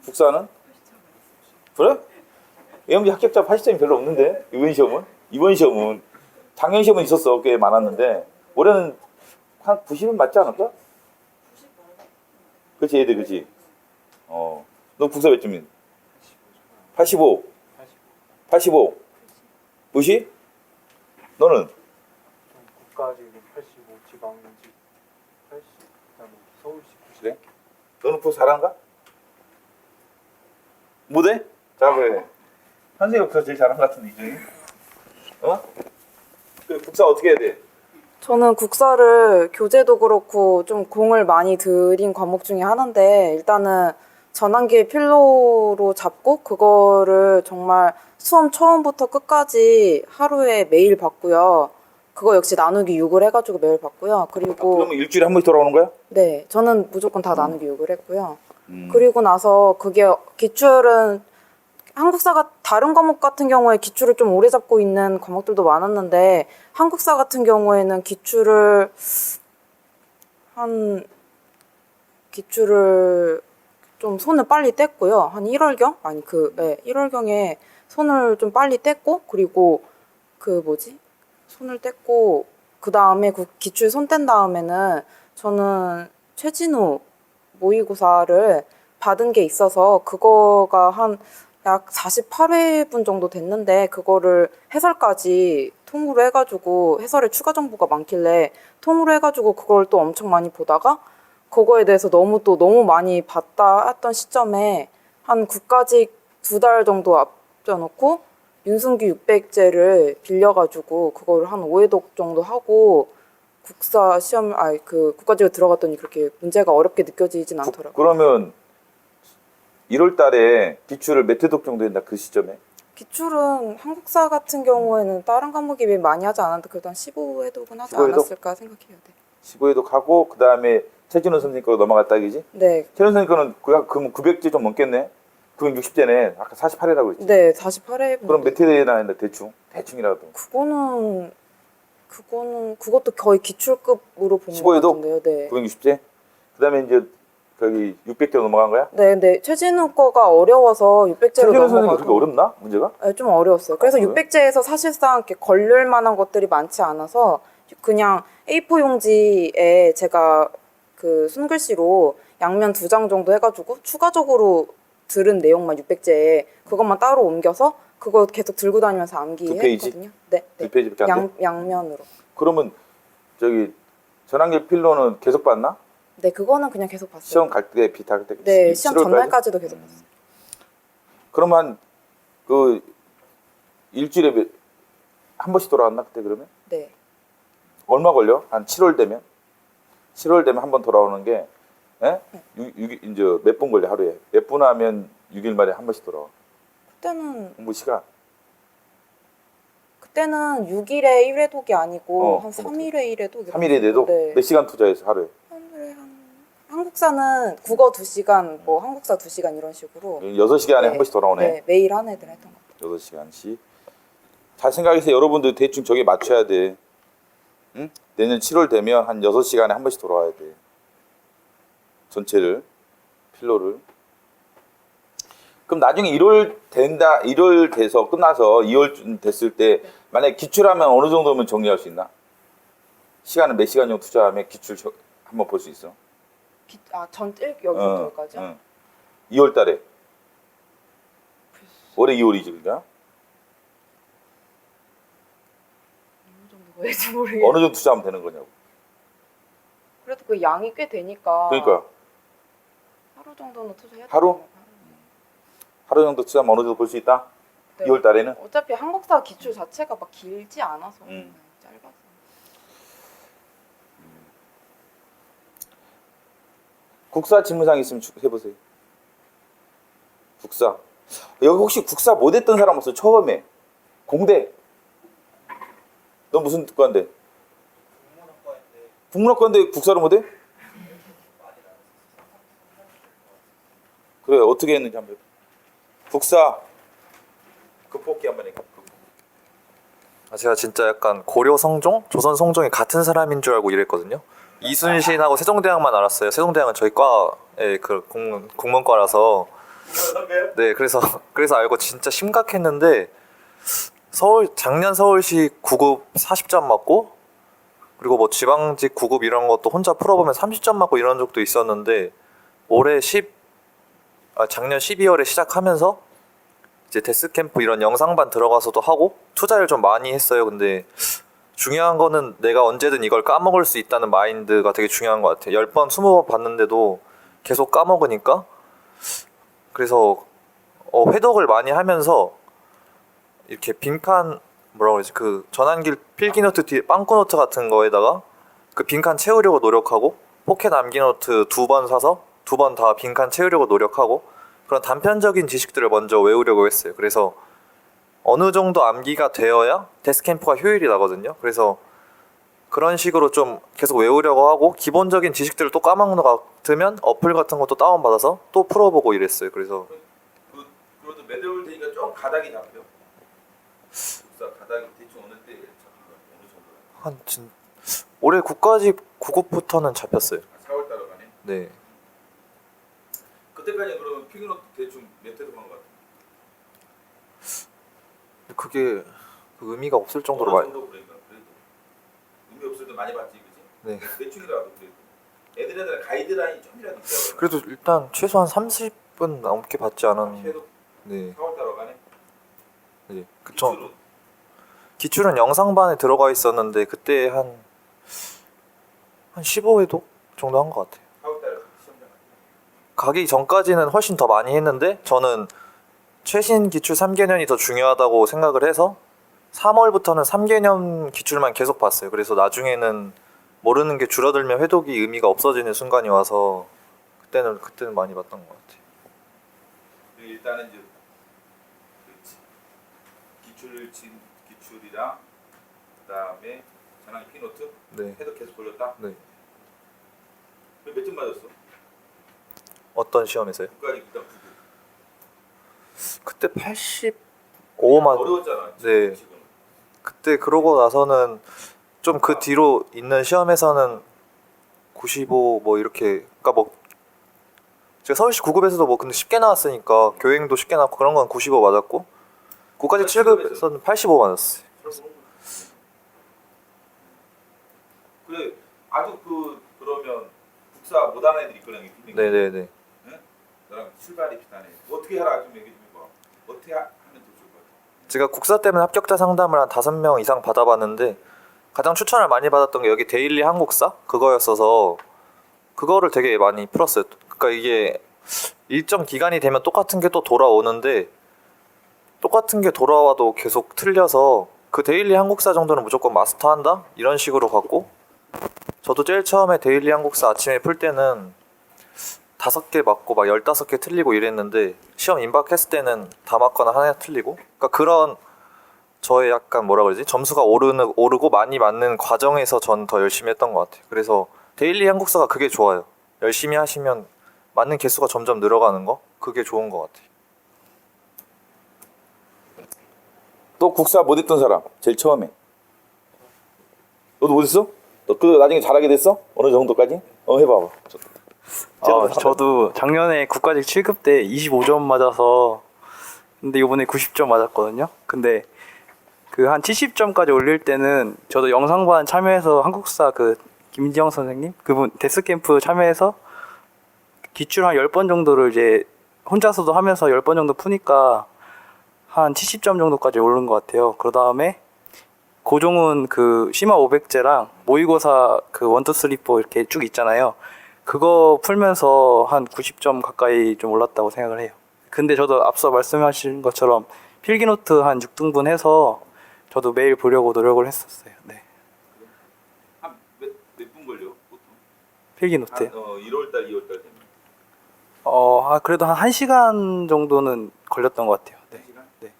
S2: 국사는? 그래? 외형직 합격자 80점이 별로 없는데 이번 시험은 작년 시험은 있었어. 꽤 많았는데 올해는 한 90은 맞지 않을까? 그렇지 얘들 그렇지. 너 국사 몇 점인? 85. 무시? 너는?
S7: 국가직은 85, 지방직 80, 그다음에 서울시 90.
S2: 그래? 너는 국사 잘한가? 못해? 자 그래. 한승이 국사 제일 잘한 것 같은데 이 중에. 그 국사 어떻게 해야 돼?
S5: 저는 국사를 교재도 그렇고 좀 공을 많이 들인 과목 중에 하나인데 일단은 전환기의 필로로 잡고 그거를 정말 수험 처음부터 끝까지 하루에 매일 봤고요. 그거 역시 나누기 6을 해가지고 매일 봤고요. 그리고
S2: 그러면 일주일에 한 번씩 돌아오는 거야?
S5: 네, 저는 무조건 다 나누기 6을 했고요. 그리고 나서 그게 기출은 한국사가 다른 과목 같은 경우에 기출을 좀 오래 잡고 있는 과목들도 많았는데 한국사 같은 경우에는 기출을 좀 손을 빨리 뗐고요. 한 1월경? 1월경에 손을 좀 빨리 뗐고 그리고 손을 뗐고 그 다음에 기출 손 뗀 다음에는 저는 최진우 모의고사를 받은 게 있어서 그거가 한 약 48회분 정도 됐는데 그거를 해설까지 통으로 해가지고 해설에 추가 정보가 많길래 통으로 해가지고 그걸 또 엄청 많이 보다가 그거에 대해서 너무 많이 봤다 했던 시점에 한 국가직 2달 정도 앞져놓고 윤승규 600제를 빌려가지고 그거를 한 5회독 정도 하고 국사 시험 그 국가직에 들어갔더니 그렇게 문제가 어렵게 느껴지진 않더라고요.
S2: 그러면 1월 달에 기출을 몇 회독 정도 했나 그 시점에?
S5: 기출은 한국사 같은 경우에는 다른 과목에 비해 많이 하지 않았는데 그래도 한 15회독은 하지
S2: 15회독?
S5: 않았을까 생각해요. 네.
S2: 15회독 하고 그 다음에 최진호 선생님 거로 넘어갔다 이지?
S5: 네.
S2: 최진호 선생님 거는 그럼 900제 좀 넘겠네? 960제네. 아까 48회라고 그랬지?
S5: 네, 48회.
S2: 그럼 몇 회나 했나 대충이라도.
S5: 그것도 거의 기출급으로 본 것
S2: 15회독?
S5: 같은데요. 네.
S2: 960제? 그 다음에 이제 거기 600제 넘어간 거야?
S5: 네, 네. 최진우 거가 어려워서 600제로
S2: 최진호 선생님
S5: 넘어가고.
S2: 그렇게 어렵나? 문제가?
S5: 네, 좀 어려웠어요. 그래서
S2: 그래요?
S5: 600제에서 사실상 이렇게 걸릴 만한 것들이 많지 않아서 그냥 A4 용지에 제가 그 손글씨로 양면 2장 정도 해가지고 추가적으로 들은 내용만 600제에 그것만 따로 옮겨서 그거 계속 들고 다니면서
S2: 두 페이지?
S5: 암기했거든요. 네, 네.
S2: 2페이지밖에 안 돼?
S5: 양면으로.
S2: 그러면 저기 전환길 필로는 계속 봤나?
S5: 네, 그거는 그냥 계속 봤어요.
S2: 시험 갈 때 비탈 때?
S5: 네, 시험
S2: 7월까지?
S5: 전날까지도 계속 봤어요.
S2: 그러면 그 일주일에 한 번씩 돌아왔나 그때 그러면?
S5: 네.
S2: 얼마 걸려? 한 7월 되면? 7월 되면 한 번 돌아오는 게 예? 이제 몇 분 걸려 하루에? 몇 분 하면 6일 만에 한 번씩 돌아와?
S5: 그때는
S2: 공부 시간?
S5: 6일에 1회독이 아니고 한
S2: 그럼
S5: 3일에 1회독.
S2: 3일에 내도?
S5: 네.
S2: 몇 시간 투자해서 하루에?
S5: 한국사는 국어 2시간, 뭐 한국사 2시간 이런 식으로.
S2: 6시간에
S5: 네.
S2: 한 번씩 돌아오네.
S5: 네, 매일 한 애들 했던 것 같아요.
S2: 6시간씩. 잘 생각해서 여러분들 대충 저게 맞춰야 돼. 응? 내년 7월 되면 한 6시간에 한 번씩 돌아와야 돼. 전체를, 필로를. 그럼 나중에 1월 돼서 끝나서 2월 됐을 때 만약에 기출하면 어느 정도면 정리할 수 있나? 시간은 몇 시간 정도 투자하면 기출 한번 볼 수 있어?
S5: 여기서까지요?
S2: 2월 달에. 올해 2월이지, 그러니까?
S5: 왜지 모르겠어요.
S2: 어느 정도 투자하면 되는 거냐고.
S5: 그래도 그 양이 꽤 되니까.
S2: 그러니까.
S5: 하루 정도는 투자해야
S2: 하루? 하루 정도 투자하면 어느 정도 볼 수 있다?
S5: 네.
S2: 2월 달에는?
S5: 어차피 한국사 기출 자체가 막 길지 않아서 짧아서.
S2: 국사 질문사항 있으면 해보세요. 국사. 여기 혹시 국사 못 했던 사람 없어? 처음에. 공대. 너 무슨 과인데? 국문학과인데 국사를 못 해? 그래, 어떻게 했는지 한번 해봐. 국사. 극복기 한번 해.
S1: 제가 진짜 약간 고려 성종, 조선 성종이 같은 사람인 줄 알고 이랬거든요. 이순신하고 세종대왕만 알았어요. 세종대왕은 저희 과의 그 국문과라서. 네, 그래서 알고 진짜 심각했는데 작년 서울시 9급 40점 맞고 그리고 뭐 지방직 9급 이런 것도 혼자 풀어보면 30점 맞고 이런 적도 있었는데 작년 12월에 시작하면서 이제 데스캠프 이런 영상반 들어가서도 하고 투자를 좀 많이 했어요. 근데 중요한 거는 내가 언제든 이걸 까먹을 수 있다는 마인드가 되게 중요한 것 같아요. 10번, 20번 봤는데도 계속 까먹으니까 그래서 회독을 많이 하면서 이렇게 빈칸 뭐라고 그러지? 그 전환길 필기노트 뒤에 빵꾸노트 같은 거에다가 그 빈칸 채우려고 노력하고 포켓 암기노트 2번 사서 2번 다 빈칸 채우려고 노력하고 그런 단편적인 지식들을 먼저 외우려고 했어요. 그래서 어느 정도 암기가 되어야 데스캠프가 효율이 나거든요. 그래서 그런 식으로 좀 계속 외우려고 하고 기본적인 지식들을 또 까먹는 것 같으면 어플 같은 것도 다운받아서 또 풀어보고 이랬어요. 그래서
S2: 그래도 매달 되니까 좀 가닥이 잡혀. 국사 가닥이 대충 어느 때 잡힌 거 어느 정도?
S1: 올해 국가직 9급부터는 잡혔어요.
S2: 4월 달에 가네.
S1: 네.
S2: 그때까지 그러면 필기노트 대충 몇 회도 한것 같아?
S1: 그게 의미가 없을 정도로
S2: 어느
S1: 많이.
S2: 정도 그러니까 그래도 의미 없을 때 많이 봤지, 그지?
S1: 네.
S2: 대충이라도 그래도 애들한테 가이드라인이 좀이라도 있어야.
S1: 그래도 일단 최소한 30분 넘게 받지 않은.
S2: 최소
S1: 네.
S2: 4월 달에 가네.
S1: 네.
S2: 기출은?
S1: 기출은 영상반에 들어가 있었는데 그때 한 15회독 정도 한 것 같아요. 가기 전까지는 훨씬 더 많이 했는데 저는 최신 기출 3개년이 더 중요하다고 생각을 해서 3월부터는 3개년 기출만 계속 봤어요. 그래서 나중에는 모르는 게 줄어들면 회독이 의미가 없어지는 순간이 와서 그때는 많이 봤던 것 같아요.
S2: 일단은 이제 기출이랑 그다음에 전환기 피노트
S1: 네.
S2: 해도 계속 돌렸다.
S1: 네.
S2: 몇 점 맞았어?
S1: 어떤 시험에서요?
S2: 국가직 일단
S1: 그때 85만.
S2: 어려웠잖아.
S1: 네. 그때 그러고 나서는 좀 그 뒤로 있는 시험에서는 95 뭐 이렇게, 그러니까 뭐 제가 서울시 9급에서도 뭐 근데 쉽게 나왔으니까 교행도 쉽게 나왔고 그런 건 95 맞았고 국가직 7급에서는 85 맞았어요.
S2: 그래 아주 그러면 국사 못하는 애들이 있거든.
S1: 네네네.
S2: 응? 너랑 출발이 비슷하네. 어떻게 하라 좀 얘기 좀 해봐. 어떻게 하면 더 좋을 것 같아?
S1: 제가 국사 때문에 합격자 상담을 한 5명 이상 받아봤는데 가장 추천을 많이 받았던 게 여기 데일리 한국사 그거였어서 그거를 되게 많이 풀었어요. 그러니까 이게 일정 기간이 되면 똑같은 게 또 돌아오는데 똑같은 게 돌아와도 계속 틀려서 그 데일리 한국사 정도는 무조건 마스터한다? 이런 식으로 갔고 저도 제일 처음에 데일리 한국사 아침에 풀 때는 5개 맞고 막 15개 틀리고 이랬는데 시험 임박했을 때는 다 맞거나 하나 틀리고 그러니까 그런 저의 약간 뭐라 그러지? 점수가 오르고 많이 맞는 과정에서 전 더 열심히 했던 것 같아요. 그래서 데일리 한국사가 그게 좋아요. 열심히 하시면 맞는 개수가 점점 늘어가는 거? 그게 좋은 것 같아요.
S2: 또 국사 못했던 사람 제일 처음에. 너도 못했어? 너 그 나중에 잘하게 됐어? 어느 정도까지? 해봐봐.
S3: 저도 작년에 국가직 7급 때 25점 맞아서 근데 이번에 90점 맞았거든요. 근데 그 한 70점까지 올릴 때는 저도 영상반 참여해서 한국사 그 김지영 선생님 그분 데스캠프 참여해서 기출 한 10번 정도를 이제 혼자서도 하면서 10번 정도 푸니까 한 70점 정도까지 오른 것 같아요. 그 다음에 고종훈 그 심화 500제랑 모의고사 그 1, 2, 3, 4 이렇게 쭉 있잖아요. 그거 풀면서 한 90점 가까이 좀 올랐다고 생각을 해요. 근데 저도 앞서 말씀하신 것처럼 필기노트 한 6등분 해서 저도 매일 보려고 노력을 했었어요. 네.
S2: 몇 분 걸려? 보통?
S3: 필기노트요.
S2: 1월달, 2월달 되면.
S3: 그래도 한 1시간 정도는 걸렸던 것 같아요. 네.
S2: 1시간?
S3: 네.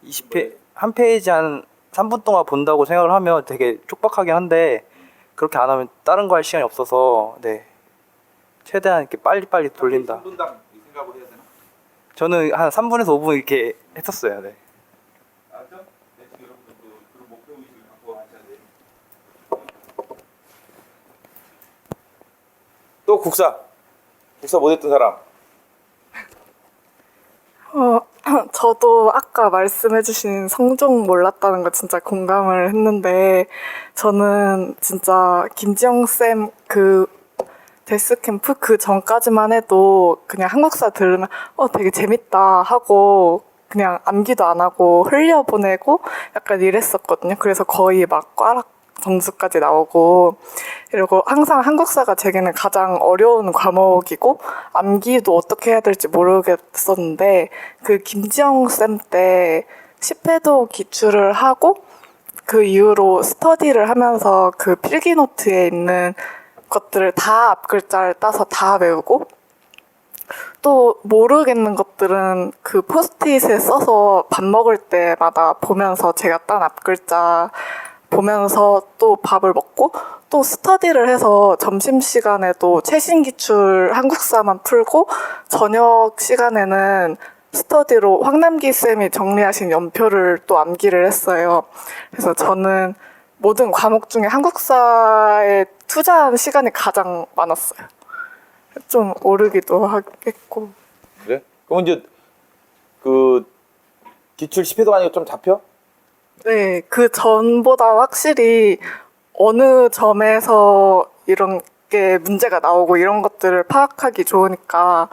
S3: 20페이지, 한 페이지 한 3분 동안 본다고 생각을 하면 되게 촉박하긴 한데 그렇게 안 하면 다른 거 할 시간이 없어서 네. 최대한 이렇게 빨리빨리 돌린다.
S2: 3분당 이 생각을 해야 되나?
S3: 저는 한 3분에서 5분 이렇게 했었어요. 네.
S2: 알았죠? 네, 지금 여러분들 그런 목표 의식을 갖고 하셔야 돼요. 또 국사 못했던 사람.
S9: 저도 아까 말씀해주신 성종 몰랐다는 거 진짜 공감을 했는데 저는 진짜 김지영 쌤 그 데스캠프 그 전까지만 해도 그냥 한국사 들으면 되게 재밌다 하고 그냥 암기도 안 하고 흘려보내고 약간 이랬었거든요. 그래서 거의 막 꽈락 점수까지 나오고 그리고 항상 한국사가 제게는 가장 어려운 과목이고 암기도 어떻게 해야 될지 모르겠었는데 그 김지영 쌤 때 10회도 기출을 하고 그 이후로 스터디를 하면서 그 필기노트에 있는 것들을 다 앞글자를 따서 다 외우고 또 모르겠는 것들은 그 포스트잇에 써서 밥 먹을 때마다 보면서 제가 딴 앞글자 보면서 또 밥을 먹고 또 스터디를 해서 점심시간에도 최신 기출 한국사만 풀고 저녁 시간에는 스터디로 황남기 쌤이 정리하신 연표를 또 암기를 했어요. 그래서 저는 모든 과목 중에 한국사에 투자한 시간이 가장 많았어요. 좀 오르기도 하겠고.
S2: 그래? 그럼 이제 그 기출 10회도 아니고 좀 잡혀?
S9: 네, 그 전보다 확실히 어느 점에서 이런 게 문제가 나오고 이런 것들을 파악하기 좋으니까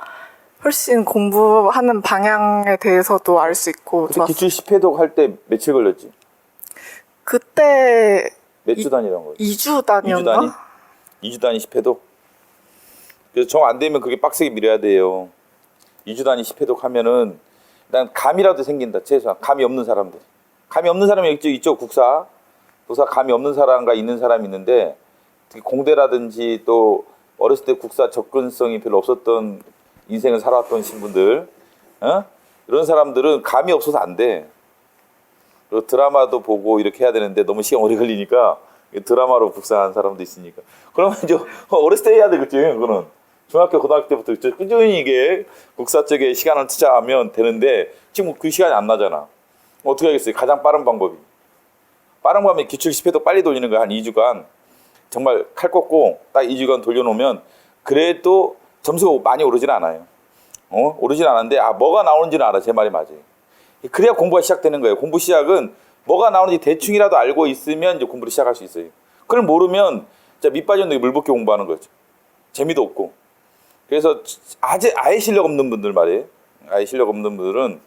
S9: 훨씬 공부하는 방향에 대해서도 알 수 있고 좋았어요.
S2: 기출 10회도 할 때 며칠 걸렸지?
S9: 그때
S2: 몇 주 단위라는 거예요?
S9: 2주 단위였나?
S2: 2주 단위? 2주 단위 10회독? 그래서 정 안 되면 그게 빡세게 밀어야 돼요. 2주 단위 10회독 하면은 일단 감이라도 생긴다. 최소한 감이 없는 사람들. 감이 없는 사람이 있죠. 국사 감이 없는 사람과 있는 사람이 있는데 특히 공대라든지 또 어렸을 때 국사 접근성이 별로 없었던 인생을 살아왔던 신분들, 이런 사람들은 감이 없어서 안 돼. 그리고 드라마도 보고 이렇게 해야 되는데 너무 시간 오래 걸리니까 드라마로 국사한 사람도 있으니까. 그러면 이제 어렸을 때 해야 되겠지. 그거는 중학교 고등학교 때부터 꾸준히 이게 국사 쪽에 시간을 투자하면 되는데 지금 그 시간이 안 나잖아. 어떻게 하겠어요? 가장 빠른 방법이. 빠른 방법이 기출 10회도 빨리 돌리는 거야. 한 2주간. 정말 칼 꽂고 딱 2주간 돌려놓으면 그래도 점수가 많이 오르진 않아요. 오르진 않았는데 뭐가 나오는지는 알아. 제 말이 맞아요. 그래야 공부가 시작되는 거예요. 공부 시작은 뭐가 나오는지 대충이라도 알고 있으면 이제 공부를 시작할 수 있어요. 그걸 모르면 진짜 밑 빠졌는데 물 붓게 공부하는 거죠. 재미도 없고. 그래서 아예 실력 없는 분들 말이에요. 아예 실력 없는 분들은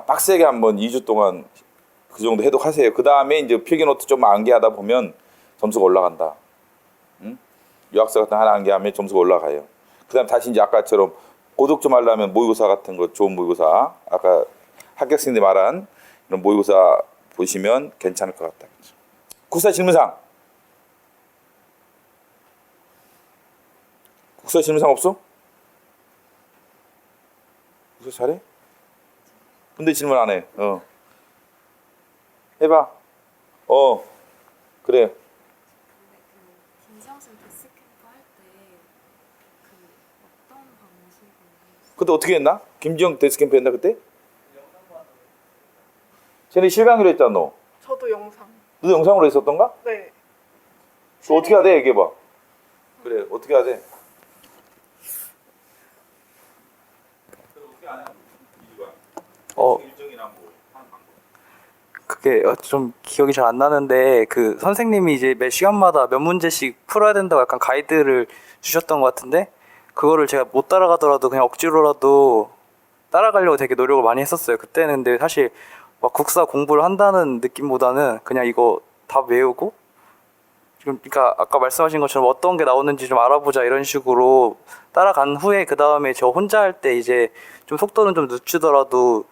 S2: 빡세게 한번 2주 동안 그 정도 해독하세요. 그 다음에 이제 필기노트 좀 암기하다 보면 점수가 올라간다. 유학서 같은 거 하나 암기하면 점수가 올라가요. 그 다음 다시 이제 아까처럼 고독 좀 하려면 모의고사 같은 거 좋은 모의고사 아까 합격생들이 말한 이런 모의고사 보시면 괜찮을 것 같다. 국사 질문상. 국사 질문상 없어? 국사 잘해? 근데 질문 안 해. 해봐. 그래. 그때 어떻게 했나? 김지영 데스캠프 했나 그때? 쟤네 실강의로 했잖아 너.
S9: 저도 영상.
S2: 너도 영상으로 했었던가?
S9: 네.
S2: 그거 어떻게 해야 돼? 얘기해봐. 그래 어떻게 해야 돼?
S3: 그게 좀 기억이 잘 안 나는데 그 선생님이 이제 매 시간마다 몇 문제씩 풀어야 된다고 약간 가이드를 주셨던 것 같은데 그거를 제가 못 따라가더라도 그냥 억지로라도 따라가려고 되게 노력을 많이 했었어요. 그때는 근데 사실 막 국사 공부를 한다는 느낌보다는 그냥 이거 다 외우고 지금 그러니까 아까 말씀하신 것처럼 어떤 게 나오는지 좀 알아보자 이런 식으로 따라간 후에 그 다음에 저 혼자 할 때 이제 좀 속도는 좀 늦추더라도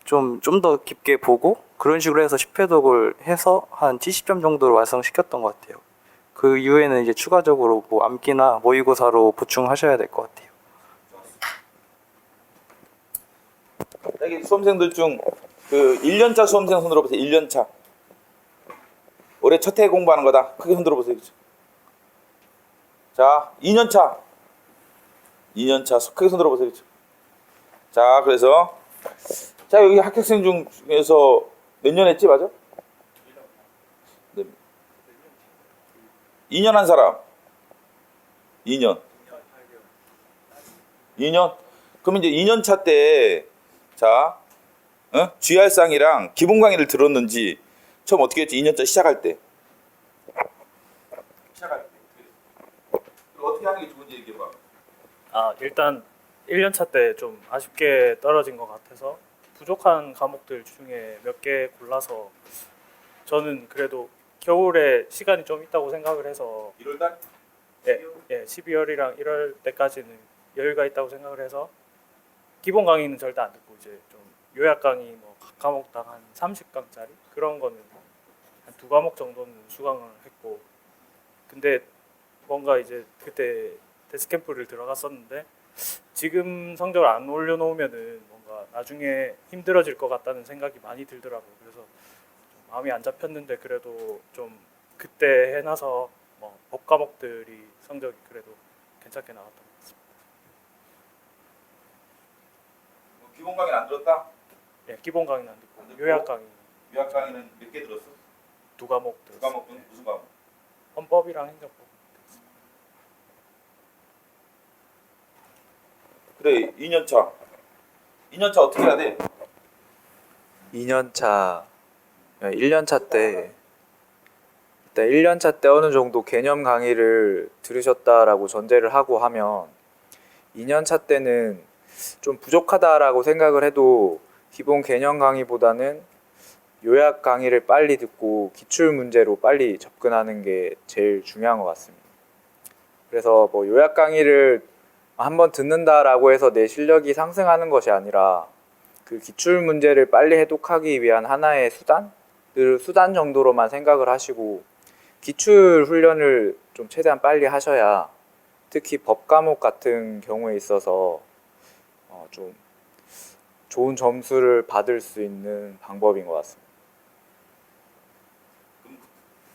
S3: 좀 더 깊게 보고 그런 식으로 해서 10회독을 해서 한 70점 정도로 완성시켰던 것 같아요. 그 이후에는 이제 추가적으로 뭐 암기나 모의고사로 보충하셔야 될 것 같아요.
S2: 여기 수험생들 중 그 1년차 수험생 손들어 보세요. 1년차. 올해 첫 해 공부하는 거다. 크게 손들어 보세요. 자, 2년차. 2년차 크게 손들어 보세요. 자, 그래서 자, 여기 합격생 중에서 몇 년 했지, 맞아? 네. 2년 한 사람. 2년. 2년? 그럼 이제 2년 차 때, 자, GR상이랑 기본 강의를 들었는지, 처음 어떻게 했지? 2년 차 시작할 때. 시작할 때. 어떻게 하는 게 좋은지 얘기해봐.
S4: 일단 1년차 때 좀 아쉽게 떨어진 것 같아서 부족한 과목들 중에 몇 개 골라서 저는 그래도 겨울에 시간이 좀 있다고 생각을 해서
S2: 1월달?
S4: 예, 12월이랑 1월 때까지는 여유가 있다고 생각을 해서 기본 강의는 절대 안 듣고 이제 좀 요약 강의 뭐 각 과목당 한 30강짜리 그런 거는 한 2과목 정도는 수강을 했고 근데 뭔가 이제 그때 데스캠프를 들어갔었는데 지금 성적을 안 올려놓으면은 뭔가 나중에 힘들어질 것 같다는 생각이 많이 들더라고요. 그래서 좀 마음이 안 잡혔는데 그래도 좀 그때 해놔서 뭐 법 과목들이 성적이 그래도 괜찮게 나왔던 것 같습니다.
S2: 기본 강의는 안 들었다?
S4: 예, 기본 강의는 안 듣고 요약 강의.
S2: 요약 강의는 몇 개 들었어?
S4: 2과목 들었어요.
S2: 2과목은 무슨 과목?
S4: 헌법이랑 행정법.
S2: 그래, 2년차. 2년차 어떻게 해야 돼?
S8: 2년차, 1년차 때, 일단 1년차 때 어느 정도 개념 강의를 들으셨다라고 전제를 하고 하면 2년차 때는 좀 부족하다라고 생각을 해도 기본 개념 강의보다는 요약 강의를 빨리 듣고 기출 문제로 빨리 접근하는 게 제일 중요한 것 같습니다. 그래서 뭐 요약 강의를 한번 듣는다라고 해서 내 실력이 상승하는 것이 아니라 그 기출 문제를 빨리 해독하기 위한 하나의 수단 정도로만 생각을 하시고 기출 훈련을 좀 최대한 빨리 하셔야 특히 법 과목 같은 경우에 있어서 좀 좋은 점수를 받을 수 있는 방법인 것 같습니다.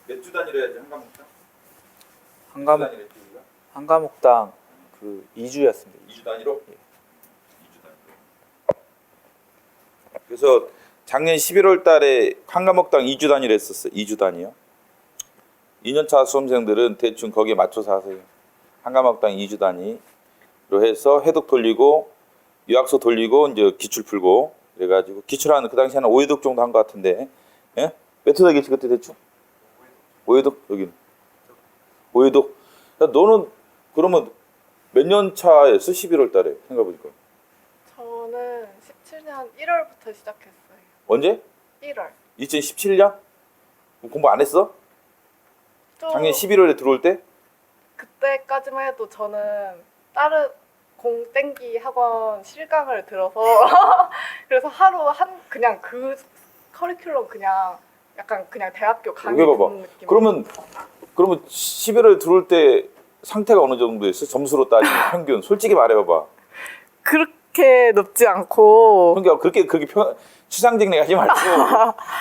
S2: 몇 주 단위로 해야지 한 과목당?
S8: 한 과목당 그 2주였습니다.
S2: 2주 단위로? 2주 단위로. 그래서 작년 11월 달에 한 과목당 2주 단위로 했었어요. 2주 단위요. 2년차 수험생들은 대충 거기에 맞춰서 하세요. 한 과목당 2주 단위로 해서 해독 돌리고 요약서 돌리고 이제 기출 풀고 그래가지고 기출하는 그 당시 한 5회독 정도 한 것 같은데 예? 몇 회독이지 그때 대충? 5회독 여기는 5회독. 야, 너는 그러면 몇 년 차였어? 11월 달에 생각해보니까.
S9: 저는 17년 1월부터 시작했어요.
S2: 언제?
S9: 1월.
S2: 2017년? 공부 안 했어?
S9: 좀
S2: 작년 11월에 들어올 때?
S9: 그때까지만 해도 저는 다른 공땡기 학원 실강을 들어서 그래서 하루 그냥 그 커리큘럼 그냥 약간 그냥 대학교 강의
S2: 여기 봐봐.
S9: 듣는 느낌.
S2: 그러면 11월에 들어올 때 상태가 어느 정도였어? 점수로 따지면 평균 솔직히 말해봐봐.
S9: 그렇게 높지 않고.
S2: 그러니까 그렇게 추상적인 하지 말고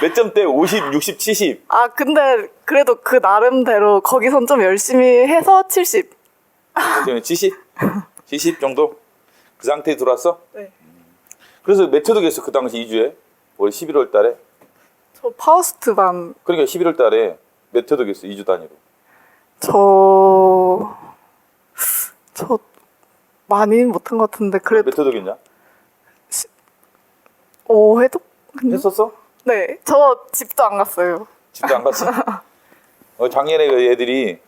S2: 몇 점대? 50, 60, 70.
S9: 아 근데 그래도 그 나름대로 거기선 좀 열심히 해서 70.
S2: 70? 70 정도? 그 상태에 들어왔어?
S9: 네.
S2: 그래서 몇 회독했어 그 당시 2주에? 올 11월 달에?
S9: 저 파우스트반.
S2: 그러니까 11월 달에 몇 회독했어 2주 단위로?
S9: 저 많이 못한 것 같은데 그래도
S2: 몇 회독했냐?
S9: 5회독?
S2: 했었어?
S9: 네. 저 집도 안 갔어요.
S2: 집도 안 갔어? 작년에 그 애들이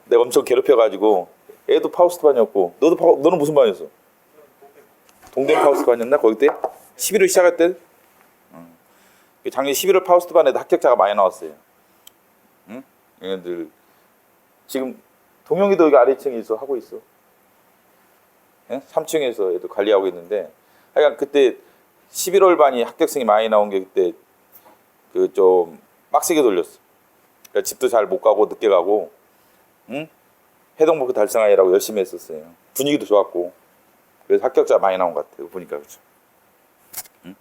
S2: 내가 엄청 괴롭혀가지고 애도 파우스트 반이었고 너는 무슨 반이었어? 동대 파우스트 반이었나? 거기 때? 11월 시작할 때? 작년 11월 파우스트 반에도 합격자가 많이 나왔어요. 응? 얘네들 지금 동영이도 여기 아래층에 있어 하고 있어. 3층에서 애들 관리하고 있는데 하여간 그때 11월 반이 합격생이 많이 나온 게 그때 그 좀 빡세게 돌렸어. 그러니까 집도 잘 못 가고 늦게 가고, 응? 해동 목표 달성하느라고 열심히 했었어요. 분위기도 좋았고 그래서 합격자 많이 나온 것 같아요. 보니까 그렇죠. 응?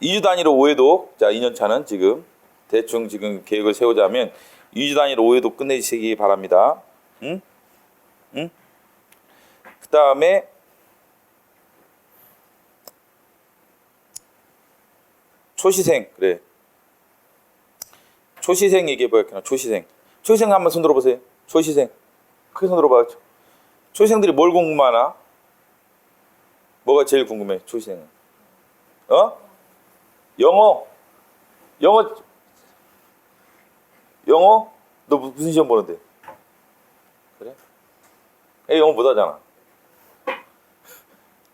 S2: 2주 단위로 5회독. 자 2년 차는 지금 대충 지금 계획을 세우자면 2주 단위로 5회독 끝내시기 바랍니다. 응? 응? 그 다음에 초시생. 그래. 초시생 얘기해봐야겠구나. 초시생 한번 손 들어보세요. 초시생 크게 손 들어봐. 초시생들이 뭘 궁금하나? 뭐가 제일 궁금해? 초시생은 영어. 너 무슨 시험 보는데? 그래? 애 영어 못하잖아.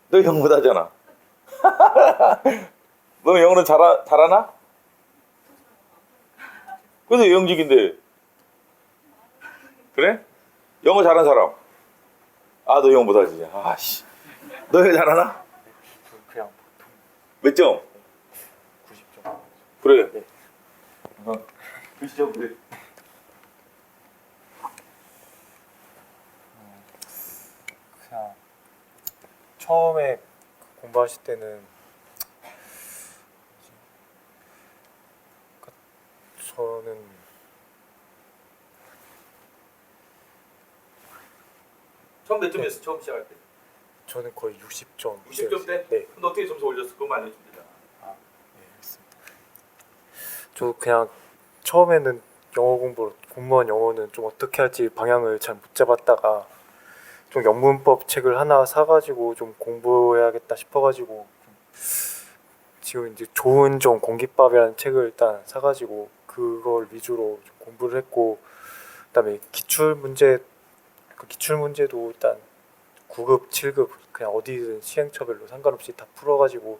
S2: 너 영어 못하잖아. 너 영어는 잘하나? 그래서 영직인데. 그래? 영어 잘하는 사람. 아, 너 영어 못하지. 아씨. 너 영어 잘하나?
S7: 그냥
S2: 몇 점?
S7: 90점.
S2: 그래. 90점 그래.
S7: 그냥 처음에 공부하실 때는 저는
S2: 처음 몇 점이었어? 처음 시작할 때?
S7: 저는 거의 60점.
S2: 60점 대?
S7: 네.
S2: 근데 어떻게 점수 올렸어? 그것만 알려주면 되잖아.
S7: 네, 알겠습니다. 저 그냥 처음에는 공무원 영어는 좀 어떻게 할지 방향을 잘 못 잡았다가 좀 영문법 책을 하나 사가지고 좀 공부해야겠다 싶어가지고 지금 이제 좋은 좀 공깃밥이라는 책을 일단 사가지고 그걸 위주로 좀 공부를 했고, 그다음에 기출 문제도 일단 9급, 7급 그냥 어디든 시행처별로 상관없이 다 풀어가지고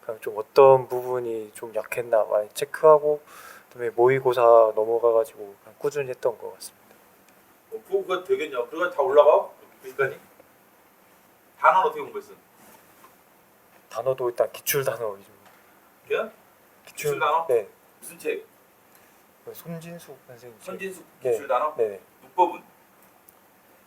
S7: 그냥 좀 어떤 부분이 좀 약했나 많이 체크하고 그다음에 모의고사 넘어가가지고 그냥 꾸준히 했던 것 같습니다.
S2: 그거 되겠냐? 그거 다 올라가? 90까지? 단어는 어떻게 공부했어?
S7: 단어도 일단 기출 단어 위주.
S2: 예? 기출 단어?
S7: 네.
S2: 무슨 책?
S7: 그 손진숙 선생님. 책.
S2: 손진숙
S7: 네.
S2: 기출 단어?
S7: 네.
S2: 문법은?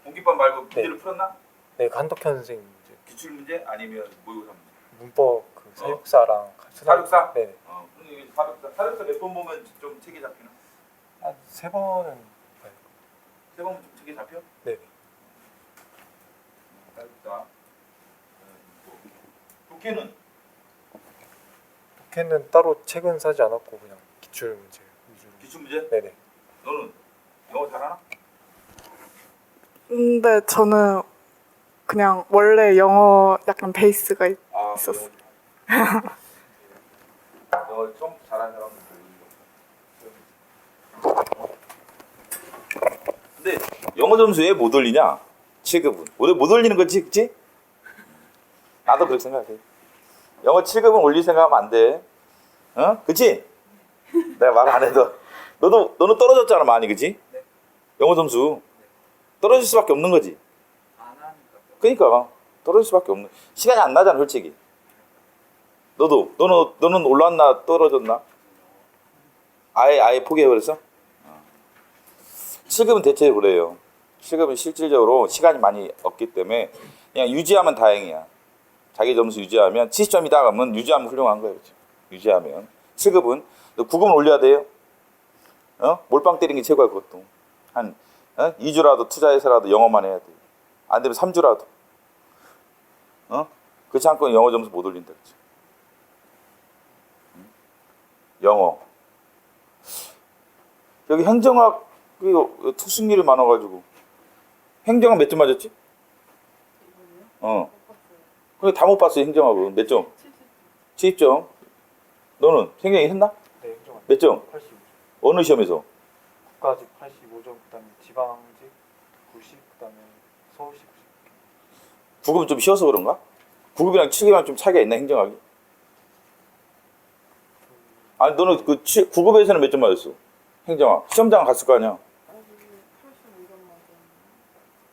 S2: 공기법 말고 문제를 풀었나?
S7: 네, 한덕현 선생님 이제
S2: 기출 문제 아니면 모의고사 문제?
S7: 문법 그 사육사랑
S2: 사육사?
S7: 네.
S2: 그럼 이게 사육사 몇 번 보면 좀 책이 잡히나?
S7: 한 3번은 봐요.
S2: 세 번 좀 책이 잡혀?
S7: 네.
S2: 사육사. 독해는?
S7: 독해는 따로 책은 사지 않았고 그냥 기출 문제 위주로.
S2: 기출 문제?
S7: 네네.
S2: 너는 영어 잘하나?
S9: 근데 저는 그냥 원래 영어 약간 베이스가 있었어요.
S2: 영어 좀 잘하는 사람은 근데 영어 점수 왜 못 올리냐? 7급은 왜 못 올리는 거지, 그치? 나도 그렇게 생각해. 영어 7급은 올릴 생각하면 안 돼. 어? 그치? 내가 말 안 해도 너는 떨어졌잖아 많이, 그치? 영어 점수 떨어질 수밖에 없는 거지. 그러니까 떨어질 수밖에 없는. 시간이 안 나잖아 솔직히. 너는 올랐나 떨어졌나? 아예 포기해버렸어? 7급은 대체로 그래요. 7급은 실질적으로 시간이 많이 없기 때문에 그냥 유지하면 다행이야. 자기 점수 유지하면 70점이다 그러면 유지하면 훌륭한 거예요. 그렇죠? 유지하면. 7급은 9급은 올려야 돼요. 몰빵 때리는 게 최고야 그것도. 한 2주라도 투자해서라도 영어만 해야 돼. 안 되면 3주라도. 그렇지 않고 영어 점수 못 올린다. 그렇지? 영어. 여기 행정학 투숙률이 많아가지고 행정학 몇 점 맞았지? 근데 다 못 봤어 행정학은 몇 점? 70점. 너는 행정이 했나?
S7: 네, 행정학.
S2: 몇 점?
S7: 85점.
S2: 어느 시험에서?
S7: 국가직 85점, 그다음에 지방직 90, 그다음에 서울시 90.
S2: 9급은 좀 쉬워서 그런가? 9급이랑 7급이랑 좀 차이가 있나 행정학이? 아니 너는 그 9급에서는 몇 점 맞았어? 행정학. 시험장 갔을 거 아니야?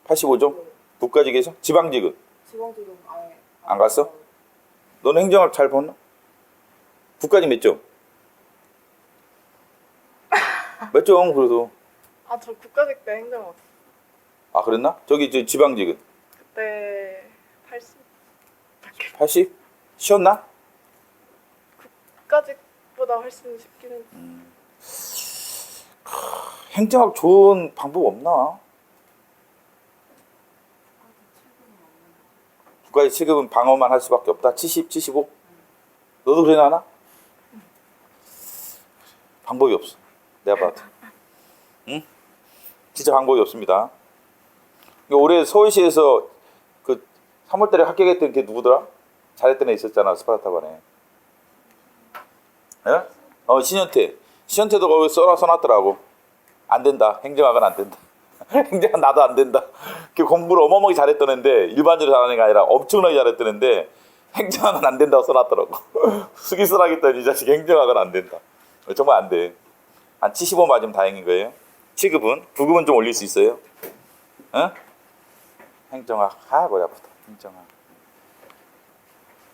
S2: 85점? 국가직에서? 지방직은?
S5: 지방직은 아예
S2: 안 갔어? 너는 행정학 잘 봤나? 국가직 몇 점? 몇 점 그래도?
S9: 아, 저 국가직 때 행정 없었어요.
S2: 아 그랬나? 저기 저 지방직은?
S9: 그때 80.
S2: 80? 쉬었나?
S9: 국가직보다 훨씬 쉽긴 했어요.
S2: 행정학 좋은 방법 없나? 국가직 7급은 방어만 할 수밖에 없다. 70, 75? 너도 그래 나나? 방법이 없어. 내가 봐도. 응? 진짜 방법이 없습니다. 올해 서울시에서 그 3월달에 합격했던 게 누구더라? 잘했던 애 있었잖아 스파르타반에. 예? 신현태도 거기 써놨더라고. 안 된다. 행정학은 안 된다. 행정학 나도 안 된다. 그 공부를 어마어마하게 잘했던 애인데 일반적으로 잘하는 게 아니라 엄청나게 잘했던 애인데 행정학은 안 된다고 써놨더라고. 수기 쓰라겠더니 이 자식 행정학은 안 된다. 정말 안 돼. 한 75 맞으면 다행인 거예요. 7급은? 9급은 좀 올릴 수 있어요. 행정학. 머리 아프다. 행정학.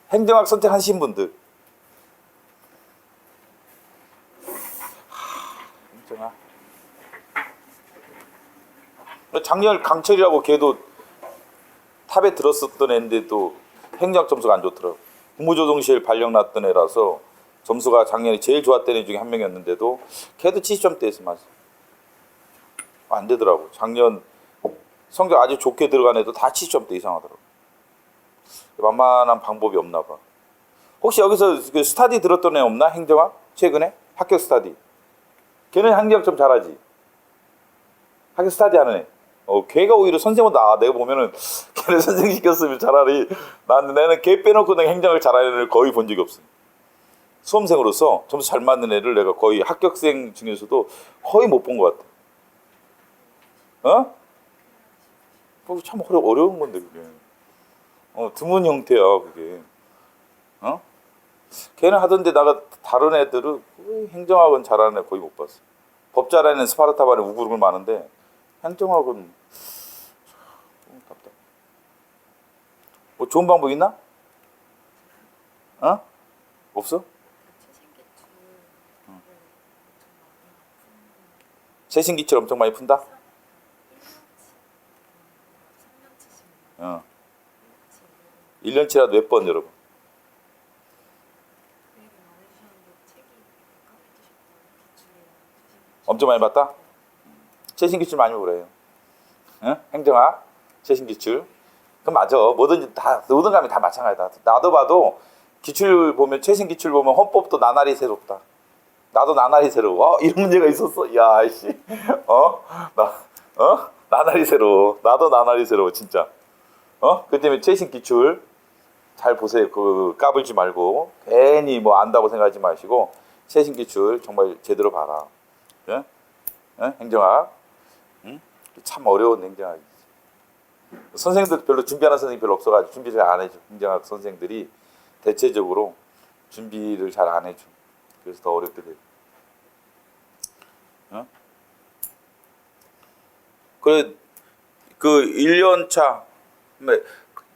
S2: 행정학 선택하신 분들. 행정학. 작년 강철이라고 걔도 탑에 들었었던 애인데도 행정학 점수가 안 좋더라고. 국무조정실 발령 났던 애라서 점수가 작년에 제일 좋았던 애 중에 한 명이었는데도 걔도 70점대에서 맞아. 안 되더라고. 작년 성적 아주 좋게 들어간 애도 다 70점대 이상 하더라고. 만만한 방법이 없나 봐. 혹시 여기서 그 스타디 들었던 애 없나? 행정학? 최근에? 학교 스타디. 걔는 행정학 좀 잘하지. 학교 스타디 하는 애. 걔가 오히려 선생보다 내가 보면은 걔를 선생 시켰으면 차라리 나는 걔 빼놓고 내가 행정을 잘하는 애를 거의 본 적이 없어. 수험생으로서 점수 잘 맞는 애를 내가 거의 합격생 중에서도 거의 못 본 것 같아. 그거 참 어려운 건데 그게. 드문 형태야 그게. 걔는 하던데 나가 다른 애들은 거의 행정학은 잘하는 애 거의 못 봤어. 법 잘하는 스파르타 반에 우글우글 많은데 행정학은 답답. 뭐 좋은 방법 있나? 어? 없어? 최신 기출 엄청 많이 푼다? 어. 1년치라도 몇 번 여러분? 엄청 많이 봤다? 최신 기출 많이 보래요. 응? 행정학, 최신 기출. 그럼 맞아. 뭐든지 다 모든 감이 다 마찬가지다. 나도 봐도 기출 보면 최신 기출 보면 헌법도 나날이 새롭다. 나도 나날이 새로워. 이런 문제가 있었어. 야, 씨. 나날이 새로워. 나도 나날이 새로워, 진짜. 그 때문에 최신 기출 잘 보세요. 그 까불지 말고 괜히 뭐 안다고 생각하지 마시고 최신 기출 정말 제대로 봐라. 예? 예? 행정학. 응? 참 어려운 행정학이지. 선생님들 별로 준비하는 선생님 별로 없어가지고 준비 잘 안 해줘. 행정학 선생들이 대체적으로 준비를 잘 안 해줘. 그래서 더 어렵게 돼. 어? 그래 그 1년 차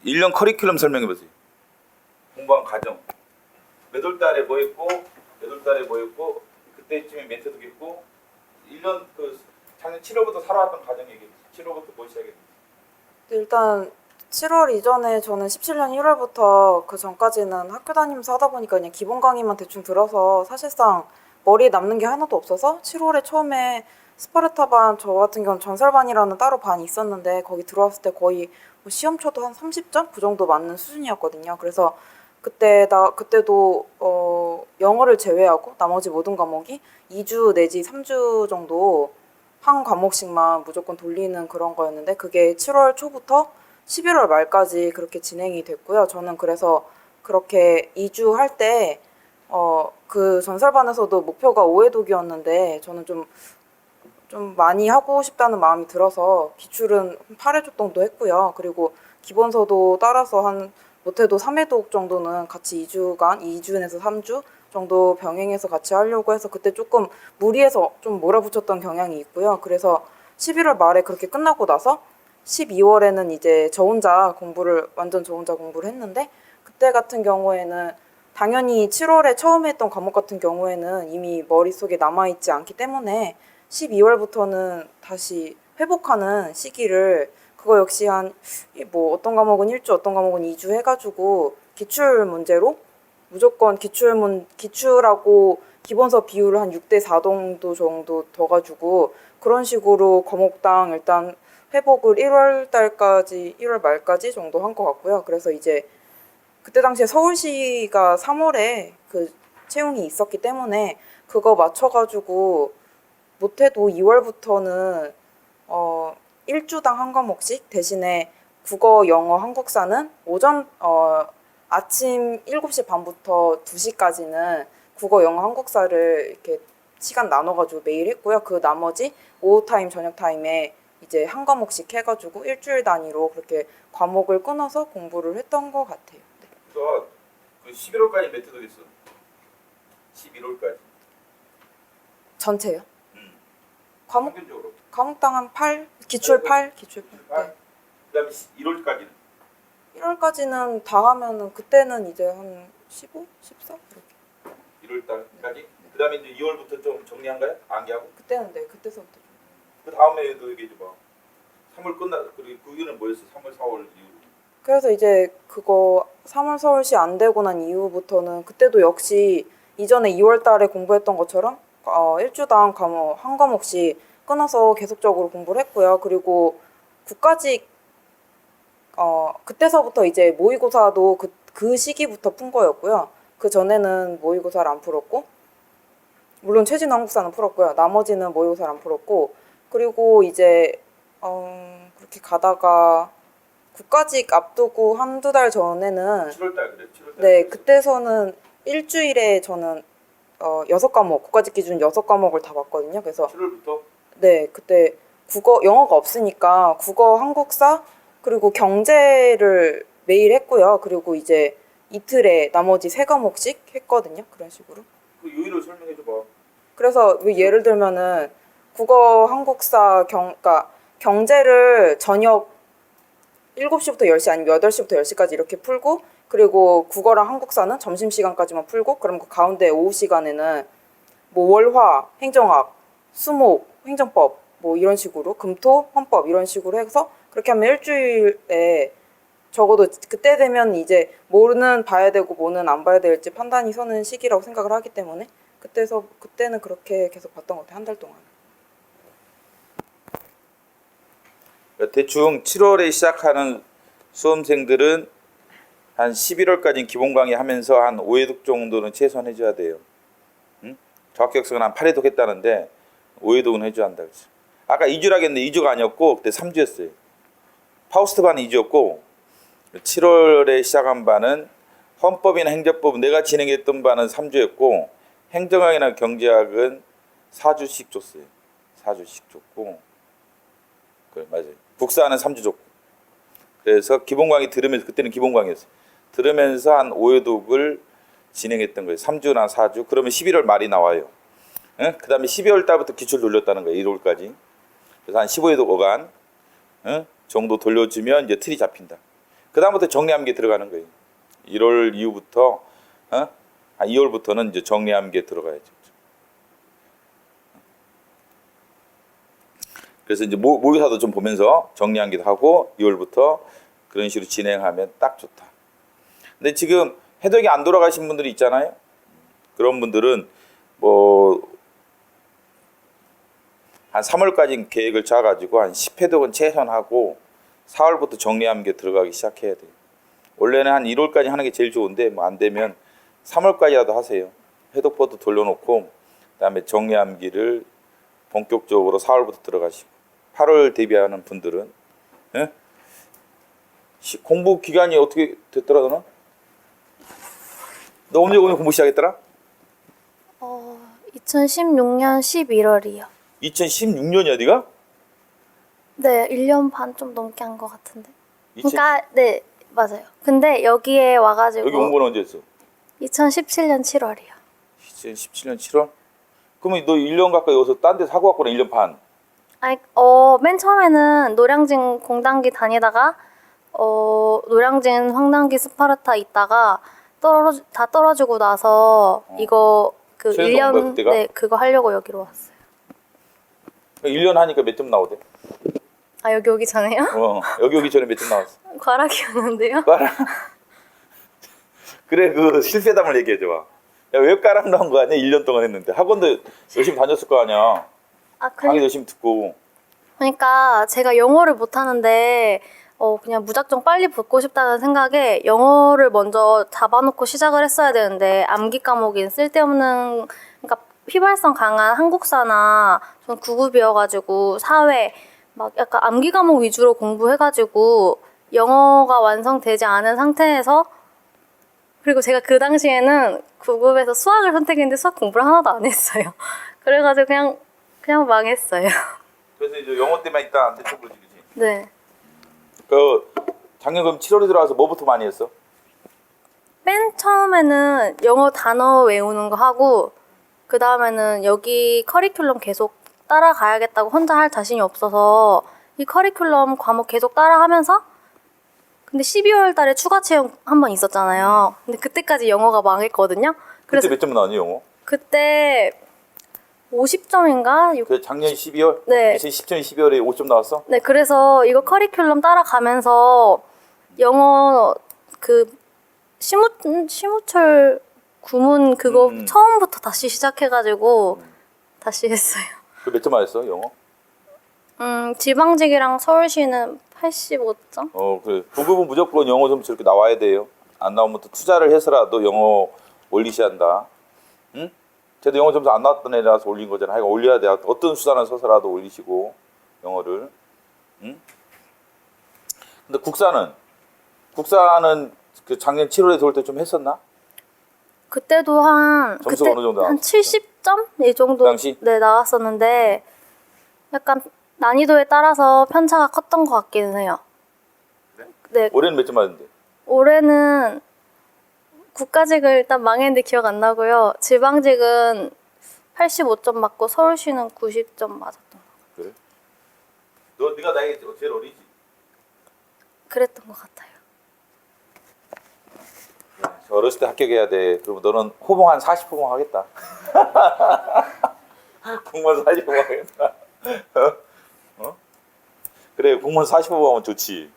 S2: 1년 커리큘럼 설명해 보세요. 공부한 과정. 몇 월 달에 뭐 했고 몇 월 달에 뭐 했고 그때쯤에 멘트도 했고 1년 그 작년 7월부터 살아왔던 과정 얘기해 보세요. 7월부터 뭐 시작했는지.
S5: 일단 7월 이전에 저는 17년 1월부터 그 전까지는 학교 다니면서 하다 보니까 그냥 기본 강의만 대충 들어서 사실상 머리에 남는 게 하나도 없어서 7월에 처음에 스파르타반, 저 같은 경우는 전설반이라는 따로 반이 있었는데 거기 들어왔을 때 거의 뭐 시험 쳐도 한 30점? 그 정도 맞는 수준이었거든요. 그래서 그때도 영어를 제외하고 나머지 모든 과목이 2주 내지 3주 정도 한 과목씩만 무조건 돌리는 그런 거였는데 그게 7월 초부터 11월 말까지 그렇게 진행이 됐고요. 저는 그래서 그렇게 2주 할 때 그 전설반에서도 목표가 5회독이었는데 저는 좀 많이 하고 싶다는 마음이 들어서 기출은 8회독 정도 했고요. 그리고 기본서도 따라서 한 못해도 3회독 정도는 같이 2주에서 3주 정도 병행해서 같이 하려고 해서 그때 조금 무리해서 좀 몰아붙였던 경향이 있고요. 그래서 11월 말에 그렇게 끝나고 나서 12월에는 이제 완전 저 혼자 공부를 했는데 그때 같은 경우에는 당연히 7월에 처음 했던 과목 같은 경우에는 이미 머릿속에 남아있지 않기 때문에 12월부터는 다시 회복하는 시기를 그거 역시 어떤 과목은 1주 어떤 과목은 2주 해가지고 기출 문제로 무조건 기출하고 기본서 비율을 한 6대4 정도 둬가지고 그런 식으로 과목당 일단 회복을 1월 말까지 정도 한 것 같고요. 그래서 이제 그때 당시에 서울시가 3월에 그 채용이 있었기 때문에 그거 맞춰가지고 못해도 2월부터는 1주당 한 과목씩 대신에 국어, 영어, 한국사는 아침 7시 반부터 2시까지는 국어, 영어, 한국사를 이렇게 시간 나눠가지고 매일 했고요. 그 나머지 오후 타임, 저녁 타임에 이제 한 과목씩 해가지고 일주일 단위로 그렇게 과목을 끊어서 공부를 했던 것 같아요. 네.
S2: 그래서 그 11월까지 몇 회독 했어? 11월까지.
S5: 전체요?
S2: 평균적으로.
S5: 과목당 한 8, 기출 8. 네.
S2: 그다음에 1월까지는.
S5: 1월까지는 다 하면은 그때는 이제 한 15, 14 이렇게.
S2: 1월달까지. 그다음에 이제 2월부터 좀 정리한 거야? 암기하고.
S5: 그때는 네, 그때서부터 좀.
S2: 그 다음에도 얘기해 봐. 3월 그리고 그 이유는 뭐였어? 3월, 4월 이후.
S5: 그래서 이제 그거 3월 서울시 안 되고 난 이후부터는 그때도 역시 이전에 2월 달에 공부했던 것처럼 1주당 한 과목씩 끊어서 계속적으로 공부를 했고요. 그리고 국가직 그때서부터 이제 모의고사도 그 시기부터 푼 거였고요. 그 전에는 모의고사를 안 풀었고 물론 최진 한국사는 풀었고요. 나머지는 모의고사를 안 풀었고 그리고 이제 그렇게 가다가 국가직 앞두고 한두 달 전에는
S2: 7월달 그래. 7월달.
S5: 네, 그때서는 일주일에 저는 6과목, 국가직 기준 6과목을 다 봤거든요. 그래서
S2: 7월부터?
S5: 네, 그때 영어가 없으니까 국어, 한국사, 그리고 경제를 매일 했고요. 그리고 이제 이틀에 나머지 3과목씩 했거든요. 그런 식으로.
S2: 그 요일을 설명해 줘 봐.
S5: 그래서 예를 들면은 국어, 한국사, 그러니까 경제를 저녁 7시부터 10시 아니면 8시부터 10시까지 이렇게 풀고, 그리고 국어랑 한국사는 점심시간까지만 풀고, 그럼 그 가운데 오후 시간에는 뭐 월화, 행정학, 수목, 행정법 뭐 이런 식으로, 금토, 헌법 이런 식으로 해서 그렇게 하면 일주일에 적어도 그때 되면 이제 뭐는 봐야 되고 뭐는 안 봐야 될지 판단이 서는 시기라고 생각을 하기 때문에 그때는 그렇게 계속 봤던 것 같아요. 한 달 동안.
S2: 대충 7월에 시작하는 수험생들은 한 11월까지 기본 강의 하면서 한 5회독 정도는 최소한 해줘야 돼요. 응? 저 합격생은 한 8회독 했다는데 5회독은 해줘야 한다 그랬어. 아까 2주라 했는데 2주가 아니었고 그때 3주였어요. 파우스트 반은 2주였고 7월에 시작한 반은 헌법이나 행정법 내가 진행했던 반은 3주였고 행정학이나 경제학은 4주씩 줬어요. 4주씩 줬고 그래 맞아요. 국사는 3주 줬고 그래서 기본 강의 들으면서 그때는 기본 강의였어요. 들으면서 한 5회독을 진행했던 거예요. 3주나 4주. 그러면 11월 말이 나와요. 응? 그 다음에 12월 달부터 기출 돌렸다는 거예요. 1월까지. 그래서 한 15회독 어간 응? 정도 돌려주면 이제 틀이 잡힌다. 그 다음부터 정리암기에 들어가는 거예요. 1월 이후부터 한 2월부터는 이제 정리암기에 들어가야죠. 그래서 이제 모의사도 좀 보면서 정리암기도 하고 2월부터 그런 식으로 진행하면 딱 좋다. 근데 지금 해독이 안 돌아가신 분들이 있잖아요. 그런 분들은 뭐 한 3월까지 계획을 짜가지고 한 10회독은 최소한 하고 4월부터 정리암기에 들어가기 시작해야 돼요. 원래는 한 1월까지 하는 게 제일 좋은데 뭐 안 되면 3월까지라도 하세요. 해독포도 돌려놓고 그다음에 정리암기를 본격적으로 4월부터 들어가시고 8월 대비하는 분들은 예? 공부 기간이 어떻게 됐더라 너는? 너 언제 오늘 공부 시작했더라?
S14: 2016년 11월이요.
S2: 2016년이야 네가?
S14: 네, 1년 반 좀 넘게 한 것 같은데. 그러니까 네, 맞아요. 근데 여기에 와가지고
S2: 여기 온 건 언제 했어?
S14: 2017년 7월이요.
S2: 2017년 7월? 그러면 너 1년 가까이 여기서 딴 데서 하고 왔구나 1년 반.
S14: 아니, 맨 처음에는 노량진 공단기 다니다가 노량진 황단기 스파르타 있다가 다 떨어지고 나서 이거 그
S2: 최종 공부야,
S14: 1년
S2: 그때가?
S14: 네, 그거 하려고 여기로 왔어요.
S2: 1년 하니까 몇 점 나오대?
S14: 아, 여기 오기 전에요?
S2: 여기 오기 전에 몇 점 나왔어?
S14: 과락이었는데요.
S2: 그래 그 실세담을 얘기해줘 봐. 야, 왜 까락 나온 거 아니야? 1년 동안 했는데 학원도 열심히 다녔을 거 아니야. 강의 열심히 듣고.
S14: 그러니까 제가 영어를 못하는데 그냥 무작정 빨리 붙고 싶다는 생각에 영어를 먼저 잡아놓고 시작을 했어야 되는데 암기 과목인 쓸데없는 그러니까 휘발성 강한 한국사나 전 9급이어가지고 사회 막 약간 암기 과목 위주로 공부해가지고 영어가 완성되지 않은 상태에서 그리고 제가 그 당시에는 9급에서 수학을 선택했는데 수학 공부를 하나도 안 했어요. 그래가지고 그냥 망했어요.
S2: 그래서 이제 영어 때만 있다 대충 그러지 그치?
S14: 네.
S2: 그 작년 그럼 7월에 들어와서 뭐부터 많이 했어?
S14: 맨 처음에는 영어 단어 외우는 거 하고 그 다음에는 여기 커리큘럼 계속 따라가야겠다고 혼자 할 자신이 없어서 이 커리큘럼 과목 계속 따라하면서 근데 12월 달에 추가 채용 한 번 있었잖아요. 근데 그때까지 영어가 망했거든요.
S2: 그때 몇 점 나왔니 영어?
S14: 그때 50점인가?
S2: 그 작년 12월?
S14: 네.
S2: 2010년 12월에 5점 나왔어?
S14: 네, 그래서 이거 커리큘럼 따라가면서 영어 그 시무철 구문 그거 처음부터 다시 시작해가지고 다시 했어요.
S2: 그 몇 점 맞았어 영어?
S14: 지방직이랑 서울시는 85점?
S2: 그래. 9급은 무조건 영어 점수 이렇게 나와야 돼요. 안 나오면 또 투자를 해서라도 영어 올리셔야 한다. 응? 쟤도 영어 점수 안 나왔던 애라서 올린 거잖아. 하여간 올려야 돼. 어떤 수단을 써서라도 올리시고 영어를. 응? 근데 국사는 그 작년 7월에 들어올 때 좀 했었나?
S14: 그때도
S2: 점수가 어느 정도
S14: 한
S2: 나왔어?
S14: 70점? 이 정도
S2: 당시?
S14: 네, 나왔었는데 약간 난이도에 따라서 편차가 컸던 것 같기는 해요. 네.
S2: 올해는 몇 점 맞았는데?
S14: 올해는 국가직을 일단 망했는데 기억 안 나고요. 지방직은 85점 맞고 서울시는 90점 맞았던 것 같아요.
S2: 그래? 네가 나이 제일 어리지?
S14: 그랬던 것 같아요.
S2: 어렸을 때 합격해야 돼. 그러면 너는 호봉 한 40호봉 하겠다. 공무원 40호봉 하겠다. 어? 그래, 공무원 40호봉 하면 좋지.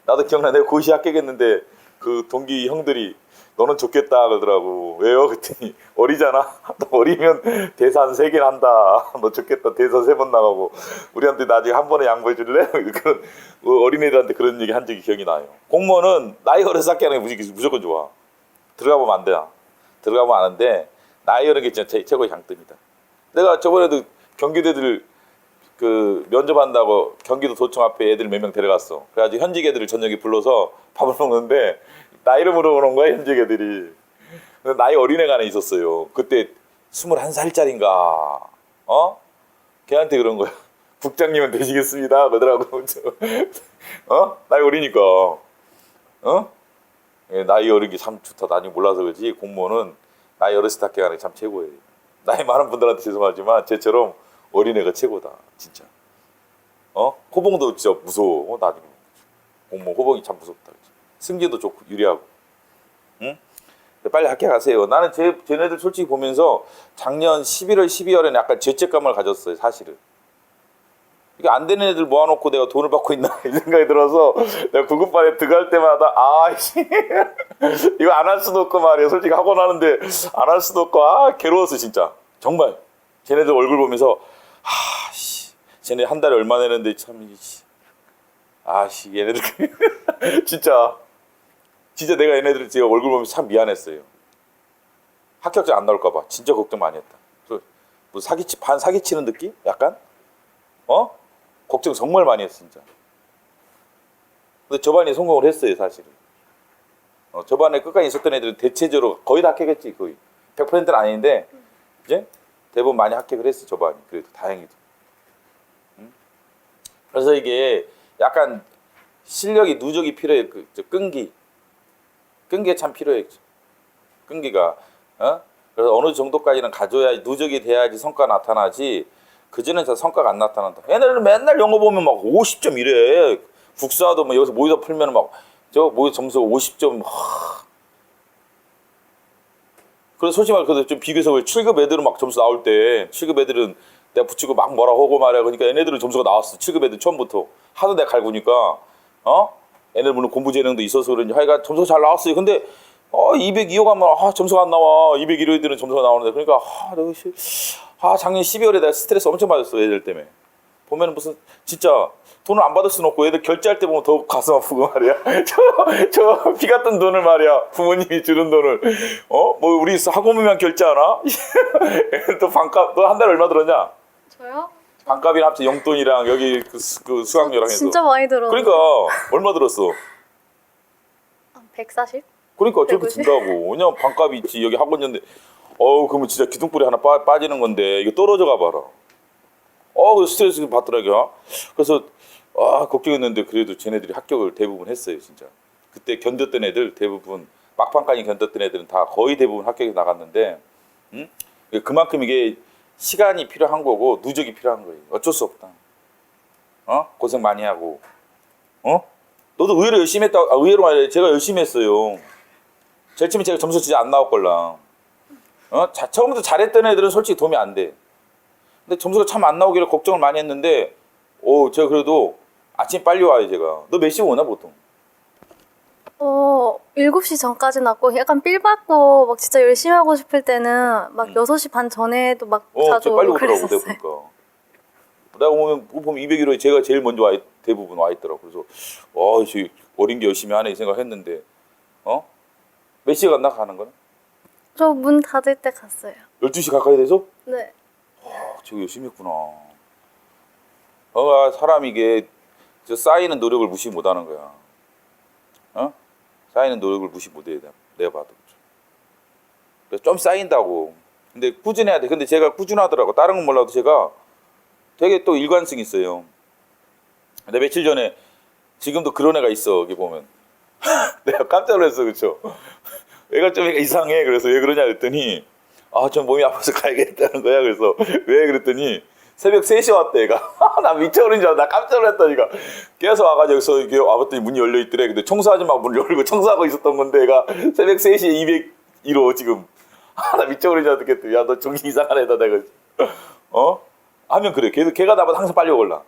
S2: 나도 기억나. 내가 고시 합격했는데 그 동기 형들이 너는 좋겠다 그러더라고. 왜요? 그랬더니 어리잖아. 너 어리면 대사 한 3개 한다. 너 좋겠다. 대사 3번 나가고 우리한테 나중에 한 번에 양보해 줄래? 그런 어린애들한테 그런 얘기 한 적이 기억이 나요. 공무원은 나이 어려서 합격하는 게 무조건 좋아. 들어가 보면 안 돼. 들어가 보면 아는데 나이 어린 게 진짜 최고의 장점이다. 내가 저번에도 경기도들 그 면접한다고 경기도 도청 앞에 애들 몇 명 데려갔어. 그래가지고 현직 애들을 저녁에 불러서 밥을 먹는데 나이를 물어보는 거야, 현직 애들이. 나이 어린 애가 하나 있었어요. 그때 21살짜리인가. 걔한테 그런 거야. 국장님은 되시겠습니다. 그러더라고. 나이 어리니까. 나이 어린 게 참 좋다. 나중에 몰라서 그렇지. 공무원은 나이 어렸을 때 합격하는 게 참 최고예요. 나이 많은 분들한테 죄송하지만 쟤처럼 어린애가 최고다. 진짜. 호봉도 진짜 무서워. 나중에. 공무원 호봉이 참 무섭다. 그치? 승진도 좋고 유리하고. 응? 빨리 합격하세요. 나는 쟤네들 솔직히 보면서 작년 11월, 12월에는 약간 죄책감을 가졌어요. 사실은. 이게 안 되는 애들 모아놓고 내가 돈을 받고 있나 이 생각이 들어서 내가 구급반에 들어갈 때마다 아이씨 이거 안 할 수도 없고 말이야. 솔직히 학원 하는데 안 할 수도 없고 괴로웠어 진짜. 정말 쟤네들 얼굴 보면서 아씨 쟤네 한 달에 얼마 내는데 참 아씨 얘네들 진짜 내가 얘네들 지금 얼굴 보면서 참 미안했어요. 합격자 안 나올까 봐 진짜 걱정 많이 했다. 뭐 반 사기치는 느낌? 약간? 걱정 정말 많이 했어 진짜. 근데 저반이 성공을 했어요 사실은. 저반에 끝까지 있었던 애들은 대체적으로 거의 다 합격했지. 거의 100%는 아닌데 이제 대부분 많이 합격을 했어 저반이. 그래도 다행히도. 그래서 이게 약간 실력이 누적이 필요해. 끈기가 참 필요해. 끈기가. 그래서 어느 정도까지는 가져야 누적이 돼야지 성과가 나타나지. 그전엔 잘 성과가 안 나타난다. 얘네들은 맨날 영어 보면 막 50점 이래. 국사도 뭐 여기서 모의고사 풀면 막 저 모의 점수가 50점. 그래서 솔직히 말해서 좀 비교해서 7급 애들은 막 점수 나올 때 7급 애들은 내가 붙이고 막 뭐라 하고 말이야. 그러니까 얘네들은 점수가 나왔어. 7급 애들 처음부터. 하도 내가 갈구니까 얘네들 물론 공부 재능도 있어서 그런지 하여간 점수가 잘 나왔어요. 근데 202호 가면 점수가 안 나와. 201호 애들은 점수가 나오는데 그러니까 작년 12월에 내가 스트레스 엄청 받았어 애들 때문에. 보면은 무슨 진짜 돈을 안 받을 수는 없고 애들 결제할 때 보면 더 가슴 아프고 말이야. 저 피 같은 돈을 말이야. 부모님이 주는 돈을 뭐 우리 학원비만 결제하나? 또 반값 너 한 달에 얼마 들었냐?
S14: 저요?
S2: 반값이랑 합쳐 용돈이랑 여기 그 수강료랑 해서
S14: 진짜 많이 들었는데.
S2: 그러니까 얼마 들었어?
S14: 140?
S2: 그러니까 저렇게 든다고. 왜냐면 반값이 있지. 여기 학원연대 그러면 진짜 기둥뿌리 하나 빠지는 건데 이거 떨어져 가봐라. 스트레스 받더라고요. 그래서 걱정했는데 그래도 쟤네들이 합격을 대부분 했어요 진짜. 그때 견뎠던 애들 대부분 막판까지 견뎠던 애들은 다 거의 대부분 합격에 나갔는데 그만큼 이게 시간이 필요한 거고 누적이 필요한 거예요. 어쩔 수 없다. 고생 많이 하고 너도 의외로 열심히 했다. 의외로 아니라 제가 열심히 했어요. 제일 처음에 제가 점수 진짜 안 나왔걸랑. 처음부터 잘했던 애들은 솔직히 도움이 안 돼. 근데 점수가 참 안 나오기를 걱정을 많이 했는데 제가 그래도 아침 빨리 와요 제가. 너 몇 시에 오나 보통?
S14: 7시 전까지는 왔고 약간 삘 받고 막 진짜 열심히 하고 싶을 때는 막 6시 반 전에도 막 자주
S2: 빨리 오더라고
S14: 그랬었어요.
S2: 내가 보니까. 내가 보면 201호에 제가 제일 먼저 대부분 와 있더라고. 그래서 어린 게 열심히 하네 이 생각했는데 몇 시에 갔나 가는 거는?
S14: 저 문 닫을 때 갔어요.
S2: 12시 가까이 돼서?
S14: 네.
S2: 되게 열심히 했구나. 사람이 이게 쌓이는 노력을 무시 못하는 거야. 쌓이는 노력을 무시 못해 내가 봐도. 그래서 좀 쌓인다고. 근데 꾸준해야 돼. 근데 제가 꾸준하더라고. 다른 건 몰라도 제가 되게 또 일관성이 있어요. 근데 며칠 전에 지금도 그런 애가 있어. 여기 보면 내가 깜짝 놀랐어, 그렇죠? 애가 좀 이상해. 그래서 왜 그러냐 그랬더니 좀 몸이 아파서 가야겠다는 거야. 그래서 왜 그랬더니 새벽 3시에 왔대 애가. 나 미쳐버린 줄 알아. 나 깜짝 놀랐다니까. 계속 와가지고 여기서 이렇게 와봤더니 문이 열려있더래. 근데 청소하지 마 문을 열고 청소하고 있었던 건데 애가 새벽 3시에 201호 지금. 나 미쳐버린 줄 알았겠다. 야 너 정신 이상한 애다 내가. 하면 그래. 걔가 나보다 항상 빨리 올라.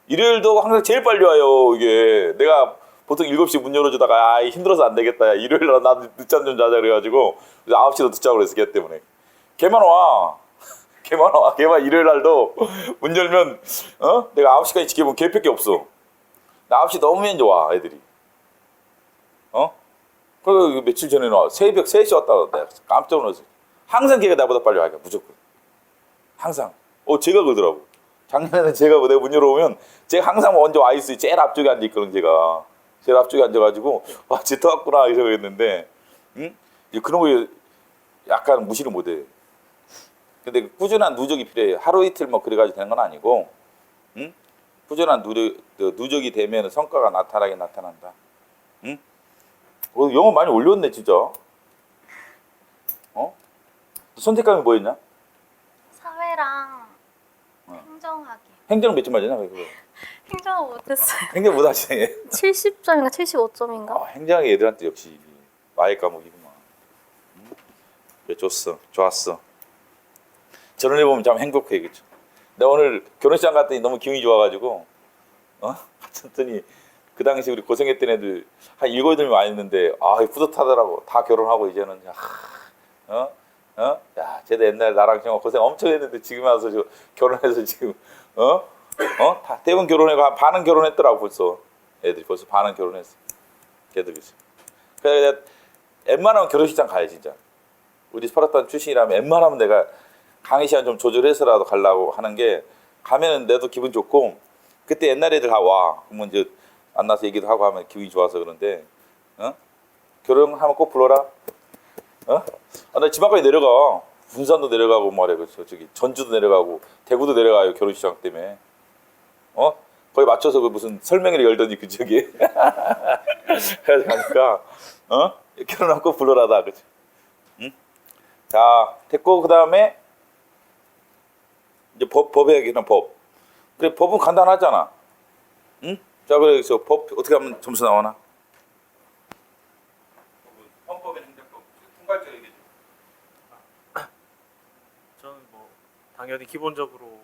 S2: 일요일도 항상 제일 빨리 와요. 이게 내가 보통 7시 문 열어주다가 힘들어서 안 되겠다. 야, 일요일날 나 늦잠 좀 자자 그래가지고 9시로 듣자고 그랬어. 걔 때문에. 걔만 와. 걔만 일요일날도 문 열면 내가 9시까지 지켜보면 걔밖에 없어. 나 9시 넘으면 좋아 애들이. 그리고 며칠 전에는 새벽 3시 왔다 내가 깜짝 놀랐어. 항상 걔가 나보다 빨리 와. 무조건. 항상. 제가 그러더라고. 작년에는 제가 내가 문 열어오면 제가 항상 먼저 와 있어요. 제일 앞쪽에 앉아 있거든 제가. 제일 앞쪽에 앉아가지고 쟤 또 왔구나 이렇게 생각했는데 그런 거 약간 무시를 못해. 근데 꾸준한 누적이 필요해. 하루 이틀 뭐 그래가지고 되는 건 아니고 꾸준한 누적이 되면 성과가 나타나긴 나타난다. 영어 많이 올렸네 진짜. 선택감이 뭐였냐?
S14: 사회랑 행정하기.
S2: 행정 몇 점 맞았냐 그거?
S14: 행정을 못했어요.
S2: 행정 못 하시네.
S14: 70점인가 75점인가?
S2: 행정이 애들한테 역시 마의 과목이구만. 그래 좋았어. 저런 애 보면 참 행복해 그죠? 내가 오늘 결혼식장 갔더니 너무 기분이 좋아가지고 갔더니 그 당시 우리 고생했던 애들 한 7, 8명 와 있는데 뿌듯하더라고. 다 결혼하고 이제는 야 쟤도 옛날에 나랑 정말 고생 엄청 했는데 지금 와서 결혼해서 지금 다 대부분 결혼해가 반은 결혼했더라고 벌써. 애들이 벌써 반은 결혼했어. 걔들이. 그래서 내가 웬만하면 결혼식장 가야 진짜. 우리 스파르탄 출신이라면 웬만하면 내가 강의 시간 좀 조절해서라도 가려고 하는 게 가면은 내도 기분 좋고 그때 옛날 애들 다 와. 그러면 이제 만나서 얘기도 하고 하면 기분이 좋아서 그런데 결혼하면 꼭 불러라. 나 집 앞까지 내려가. 군산도 내려가고 말이야. 저기 전주도 내려가고 대구도 내려가요. 결혼식장 때문에. 거기 맞춰서 그 무슨 설명회를 열더니 그 저기 그래서 가니까 결혼하면 꼭 불러라다. 그치? 응? 자 됐고 그 다음에 이제 법 얘기는 법. 그래 법은 간단하잖아. 응? 자 그래서 법 어떻게 하면 점수 나오나? 헌법의 행정법 총괄적 얘기 좀.
S4: 저는 뭐 당연히 기본적으로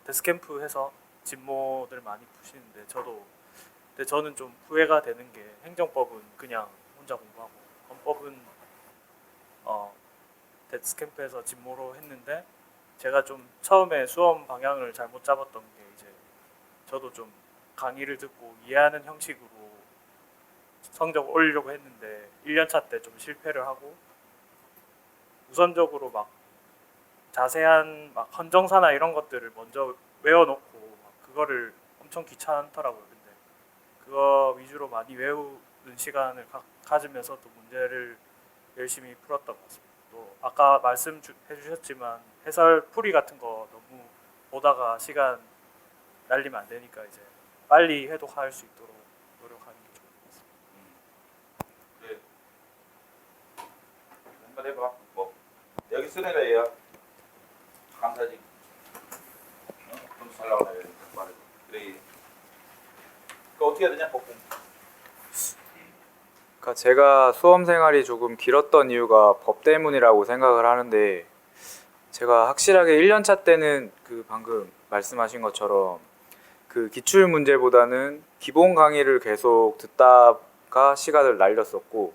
S4: 데스캠프 해서 진모들 많이 푸시는데 근데 저는 좀 후회가 되는 게 행정법은 그냥 혼자 공부하고 헌법은 데스캠프에서 진모로 했는데 제가 좀 처음에 수험 방향을 잘못 잡았던 게 이제 저도 좀 강의를 듣고 이해하는 형식으로 성적 올리려고 했는데 1년차 때 좀 실패를 하고 우선적으로 막 자세한 막 헌정사나 이런 것들을 먼저 외워놓고 그거를 엄청 귀찮더라고요. 근데 그거 위주로 많이 외우는 시간을 가지면서 또 문제를 열심히 풀었던 것 같습니다. 또 아까 말씀해 주셨지만 해설 풀이 같은 거 너무 보다가 시간 날리면 안 되니까 이제 빨리 해독할 수 있도록 노력하는 게 좋을 것 같습니다.
S2: 그래. 한번 해봐. 뭐 여기 쓴 애가 얘야. 강사지. 점수 잘 나오네. 말해봐. 그래. 그 어떻게 해야 되냐 법공.
S8: 그러니까 제가 수험 생활이 조금 길었던 이유가 법 때문이라고 생각을 하는데 제가 확실하게 1년차 때는 그 방금 말씀하신 것처럼 그 기출 문제보다는 기본 강의를 계속 듣다가 시간을 날렸었고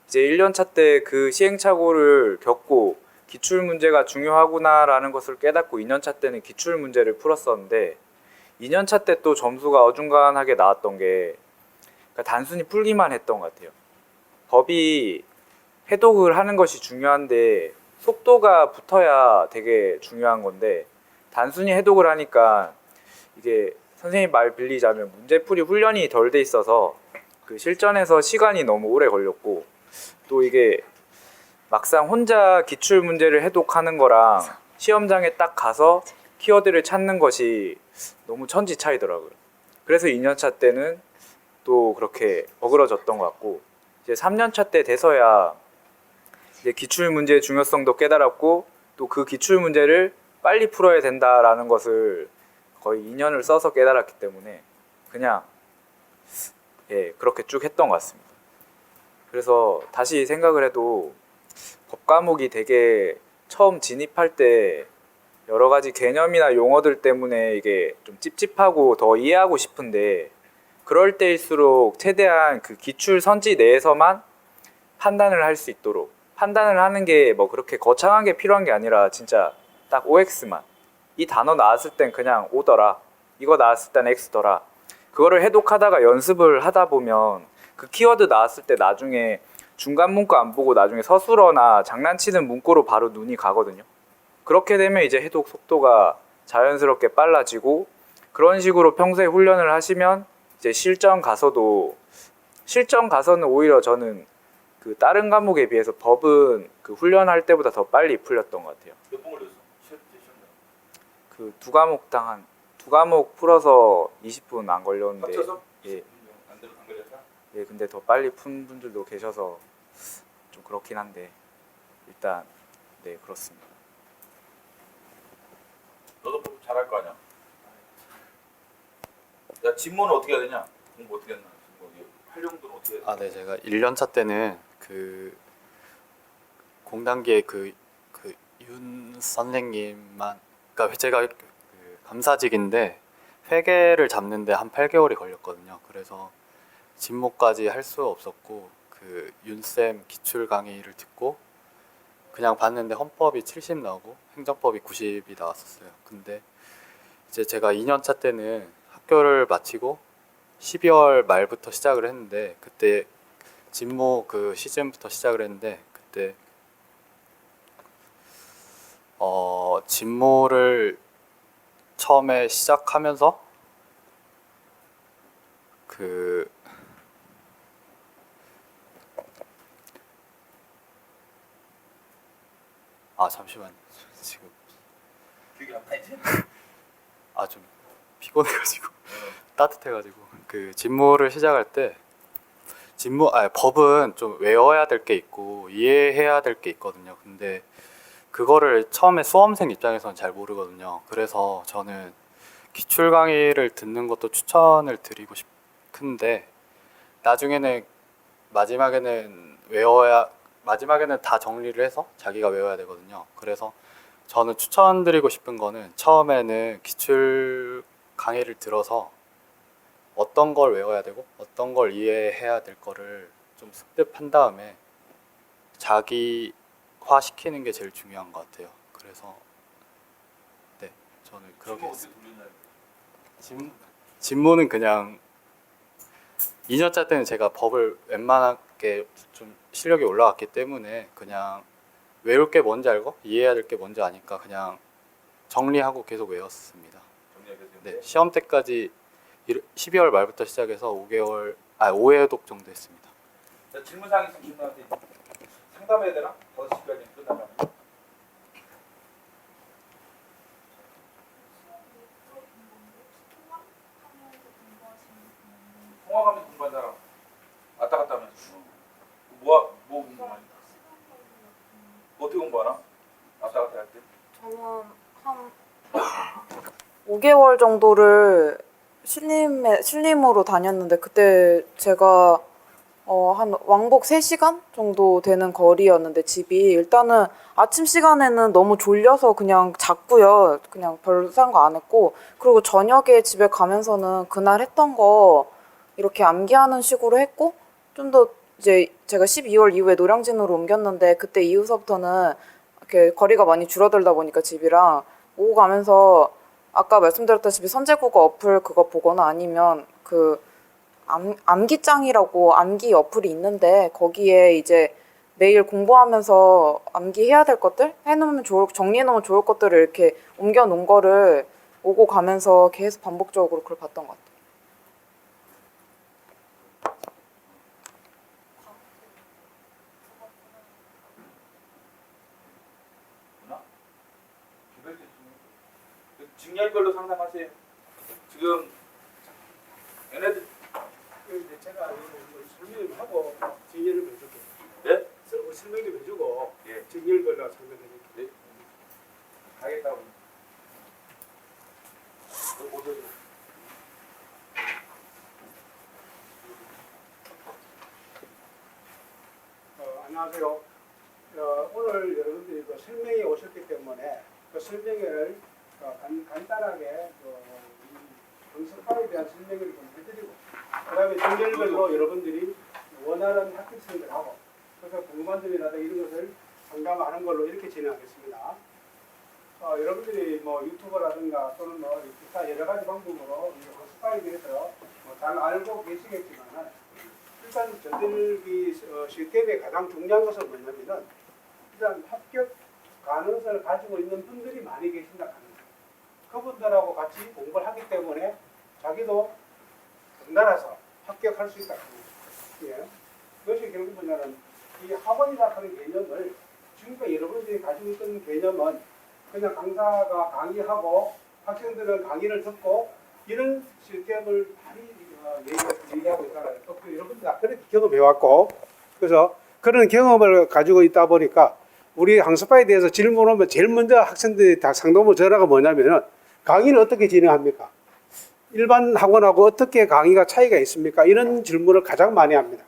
S8: 이제 1년차 때 그 시행착오를 겪고 기출 문제가 중요하구나라는 것을 깨닫고 2년차 때는 기출 문제를 풀었었는데 2년차 때 또 점수가 어중간하게 나왔던 게 그러니까 단순히 풀기만 했던 것 같아요. 법이 해독을 하는 것이 중요한데 속도가 붙어야 되게 중요한 건데 단순히 해독을 하니까 이게 선생님 말 빌리자면 문제풀이 훈련이 덜 돼 있어서 그 실전에서 시간이 너무 오래 걸렸고 또 이게 막상 혼자 기출 문제를 해독하는 거랑 시험장에 딱 가서 키워드를 찾는 것이 너무 천지 차이더라고요. 그래서 2년차 때는 또 그렇게 어그러졌던 것 같고 이제 3년차 때 돼서야 이제 기출 문제의 중요성도 깨달았고 또 그 기출 문제를 빨리 풀어야 된다라는 것을 거의 2년을 써서 깨달았기 때문에 그냥 그렇게 쭉 했던 것 같습니다. 그래서 다시 생각을 해도 법 과목이 되게 처음 진입할 때 여러 가지 개념이나 용어들 때문에 이게 좀 찝찝하고 더 이해하고 싶은데 그럴 때일수록 최대한 그 기출 선지 내에서만 판단을 할 수 있도록 판단을 하는 게 뭐 그렇게 거창한 게 필요한 게 아니라 진짜 딱 OX만 이 단어 나왔을 땐 그냥 O더라 이거 나왔을 땐 X더라 그거를 해독하다가 연습을 하다 보면 그 키워드 나왔을 때 나중에 중간 문구 안 보고 나중에 서술어나 장난치는 문구로 바로 눈이 가거든요. 그렇게 되면 이제 해독 속도가 자연스럽게 빨라지고 그런 식으로 평소에 훈련을 하시면 이제 실전 가서는 오히려 저는 그 다른 과목에 비해서 법은 그 훈련할 때보다 더 빨리 풀렸던 것 같아요.
S2: 몇 번 걸렸어?
S8: 그 두 과목 풀어서 20분 안 걸렸는데
S2: 합쳐서?
S8: 예.
S2: 안 걸렸다?
S8: 예, 근데 더 빨리 푼 분들도 계셔서 좀 그렇긴 한데 일단 네 그렇습니다.
S2: 너도 법 잘할 거 아니야? 야 진모는 어떻게 해야 되냐? 공부 어떻게 했나? 활용도는 어떻게 해야 되냐?
S6: 아, 네, 제가 1년차 때는 그 공단기에 그 윤 선생님만 그러니까 제가 그 감사직인데 회계를 잡는데 한 8개월이 걸렸거든요. 그래서 진모까지 할 수 없었고 그 윤쌤 기출 강의를 듣고 그냥 봤는데 헌법이 70 나오고 행정법이 90이 나왔었어요. 근데 이제 제가 2년차 때는 학교를 마치고 12월 말부터 시작을 했는데 그때 진모 그 시즌부터 시작을 했는데 그때 진모를 처음에 시작하면서 잠시만요. 지금
S2: 기억이 안 나지?
S6: 좀 피곤해가지고 따뜻해가지고 그 진모를 시작할 때 법은 좀 외워야 될 게 있고 이해해야 될 게 있거든요. 근데 그거를 처음에 수험생 입장에서는 잘 모르거든요. 그래서 저는 기출 강의를 듣는 것도 추천을 드리고 싶은데 나중에는 마지막에는 다 정리를 해서 자기가 외워야 되거든요. 그래서 저는 추천드리고 싶은 거는 처음에는 기출 강의를 들어서 어떤 걸 외워야 되고 어떤 걸 이해해야 될 거를 좀 습득한 다음에 자기화시키는 게 제일 중요한 것 같아요. 그래서 네, 저는 그렇게 했습니다. 진모는 그냥 2년차 때는 제가 법을 웬만하게 좀 실력이 올라왔기 때문에 그냥 외울 게 뭔지 알고 이해해야 될 게 뭔지 아니까 그냥 정리하고 계속 외웠습니다. 네, 시험 때까지 12월 말부터 시작해서 5회독 정도 했습니다.
S2: 질문사항 있으면 질문한테 상담해야 되나? 5시까지 끝나면. 통화하면서 공부한 사람 왔다 갔다 하면서 뭐 공부하니? 어떻게 공부하나? 왔다 갔다 할 때?
S5: 저는 한 5개월 정도를 신림으로 다녔는데 그때 제가 한 왕복 3시간 정도 되는 거리였는데 집이 일단은 아침 시간에는 너무 졸려서 그냥 잤고요. 그냥 별 생각 안 했고 그리고 저녁에 집에 가면서는 그날 했던 거 이렇게 암기하는 식으로 했고 좀 더 이제 제가 12월 이후에 노량진으로 옮겼는데 그때 이후서부터는 이렇게 거리가 많이 줄어들다 보니까 집이랑 오고 가면서 아까 말씀드렸다시피 선제국어 어플 그거 보거나 아니면 그 암기장이라고 암기 어플이 있는데 거기에 이제 매일 공부하면서 암기해야 될 것들 정리해놓으면 좋을 것들을 이렇게 옮겨놓은 거를 오고 가면서 계속 반복적으로 그걸 봤던 것 같아요.
S2: 직렬별로 상담하세요. 지금 얘네들
S15: 제가 설명을 하고 정리를 해줄게요.
S2: 네?
S15: 설명 좀 해주고
S2: 예.
S15: 정리를 걸려 설명해줄게요.
S2: 네. 가겠다고. 오세요.
S15: 안녕하세요. 오늘 여러분들이 그 설명에 오셨기 때문에 그 설명을 간단하게 강습과에 대한 설명을 좀 해드리고 그다음에 종별별로 여러분들이 원하는 학교생들하고 그래서 궁금한 점이라든가 이런 것을 상담하는 걸로 이렇게 진행하겠습니다. 여러분들이 뭐 유튜버라든가 또는 뭐 기타 여러 가지 방법으로 강습과에 대해서 잘 알고 계시겠지만은 일단 저들이 시스템의 가장 중요한 것은 뭐냐면은 일단 합격 가능성을 가지고 있는 분들이 많이 계신다 하는 거예요. 그분들하고 같이 공부를 하기 때문에 자기도 덩달아서 합격할 수 있다 하는 거예요. 예. 그것이 결국 뭐냐면 이 학원이라 하는 개념을 지금까지 여러분들이 가지고 있던 개념은 그냥 강사가 강의하고 학생들은 강의를 듣고 이런 시스템을 많이 얘기하고 있잖아요. 또 여러분들 다 그렇게 경험해왔고 그래서 그런 경험을 가지고 있다 보니까 우리 강습과에 대해서 질문하면 제일 먼저 학생들이 다 상담을 전화가 뭐냐면은 강의는 어떻게 진행합니까? 일반 학원하고 어떻게 강의가 차이가 있습니까? 이런 질문을 가장 많이 합니다.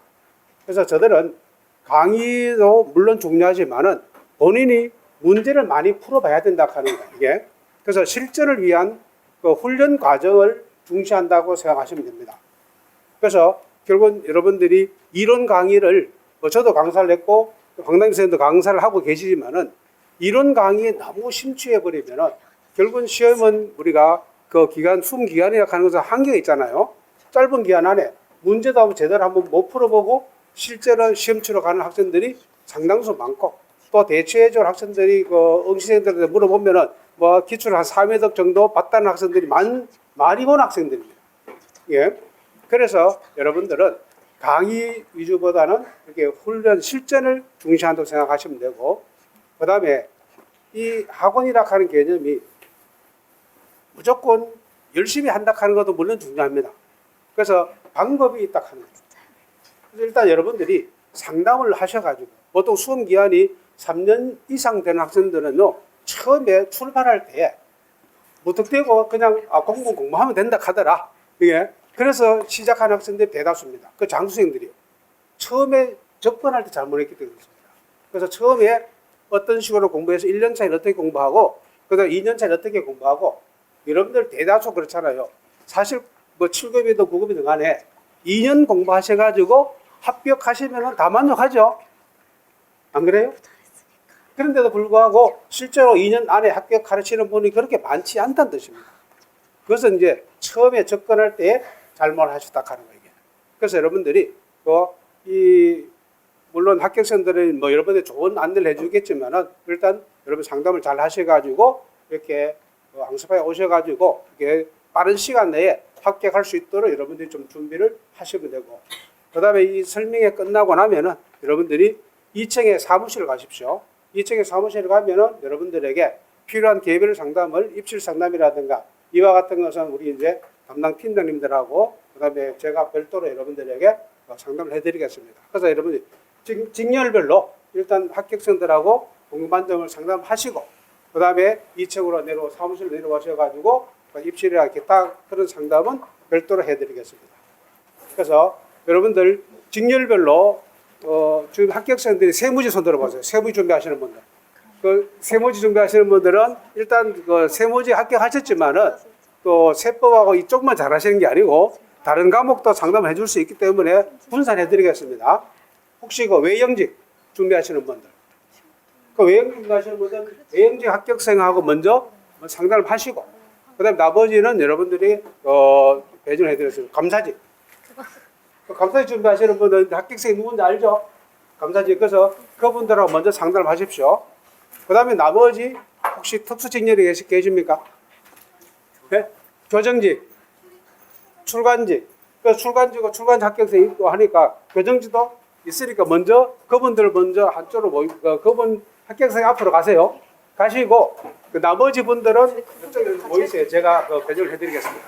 S15: 그래서 저들은 강의도 물론 중요하지만은 본인이 문제를 많이 풀어봐야 된다 하는 거예요. 이게. 그래서 실전을 위한 그 훈련 과정을 중시한다고 생각하시면 됩니다. 그래서 결국은 여러분들이 이론 강의를 저도 강사를 했고 황당기 선생님도 강사를 하고 계시지만은 이론 강의에 너무 심취해 버리면은 결국은 시험은 우리가 그 기간 수험 기간이라고 하는 것은 한계가 있잖아요. 짧은 기간 안에 문제도 한번 제대로 한번 못 풀어보고 실제로 시험 치러 가는 학생들이 상당수 많고 또 대체적으로 학생들이 그 응시생들한테 물어보면은 뭐 기출 한 3회독 정도 봤다는 학생들이 많이 본 학생들입니다. 예. 그래서 여러분들은 강의 위주보다는 이렇게 훈련 실전을 중시한다고 생각하시면 되고 그 다음에 이 학원이라 하는 개념이 무조건 열심히 한다 하는 것도 물론 중요합니다. 그래서 방법이 있다 하는 거죠. 그래서 일단 여러분들이 상담을 하셔가지고 보통 수험 기간이 3년 이상 되는 학생들은요 처음에 출발할 때 무턱대고 그냥 공부하면 된다 하더라. 예. 그래서 시작하는 학생들이 대다수입니다. 그 장수생들이요. 처음에 접근할 때 잘못했기 때문에 그렇습니다. 그래서 처음에 어떤 식으로 공부해서 1년 차에 어떻게 공부하고 그다음 2년 차에 어떻게 공부하고 여러분들 대다수 그렇잖아요. 사실 뭐 7급이든 9급이든 간에 2년 공부하셔가지고 합격하시면 다 만족하죠. 안 그래요? 그런데도 불구하고 실제로 2년 안에 합격하시는 분이 그렇게 많지 않다는 뜻입니다. 그것은 이제 처음에 접근할 때 잘못하셨다 하는 거예요. 그래서 여러분들이 물론 합격생들은 뭐 여러분들 좋은 안내를 해주겠지만은 일단 여러분 상담을 잘 하셔가지고 이렇게 강습에 오셔가지고 이렇게 빠른 시간 내에 합격할 수 있도록 여러분들이 좀 준비를 하시면 되고 그 다음에 이 설명이 끝나고 나면은 여러분들이 2층에 사무실을 가십시오. 2층에 사무실을 가면은 여러분들에게 필요한 개별 상담을 입실 상담이라든가 이와 같은 것은 우리 이제 담당 팀장님들하고 그다음에 제가 별도로 여러분들에게 상담을 해드리겠습니다. 그래서 여러분이 직렬별로 일단 합격생들하고 궁금한 점을 상담하시고 그다음에 2층으로 사무실로 내려오셔가지고 입실이나 기타 그런 상담은 별도로 해드리겠습니다. 그래서 여러분들 직렬별로 지금 합격생들이 세무지 손 들어보세요. 세무지 준비하시는 분들. 그 세무지 준비하시는 분들은 일단 그 세무지 합격하셨지만은 또 세법하고 이쪽만 잘하시는 게 아니고 다른 과목도 상담해 줄 수 있기 때문에 분산해 드리겠습니다. 혹시 그 외영직 준비하시는 분들, 그 외영직 준비하시는 분들은 외영직 합격생하고 먼저 상담을 하시고 그다음에 나머지는 여러분들이 배정해 드렸습니다. 감사직. 감사직 준비하시는 분들은 합격생이 누군지 알죠? 감사직. 그래서 그분들하고 먼저 상담을 하십시오. 그 다음에 나머지 혹시 특수직렬이 계십니까? 네? 교정직, 출간직. 그 출간직과 출간 합격생이 있고 하니까 교정직도 있으니까 먼저 그분들 먼저 한쪽으로 그분 합격생 앞으로 가세요. 가시고 그 나머지 분들은 이쪽에 모이세요. 제가 배정을 해드리겠습니다.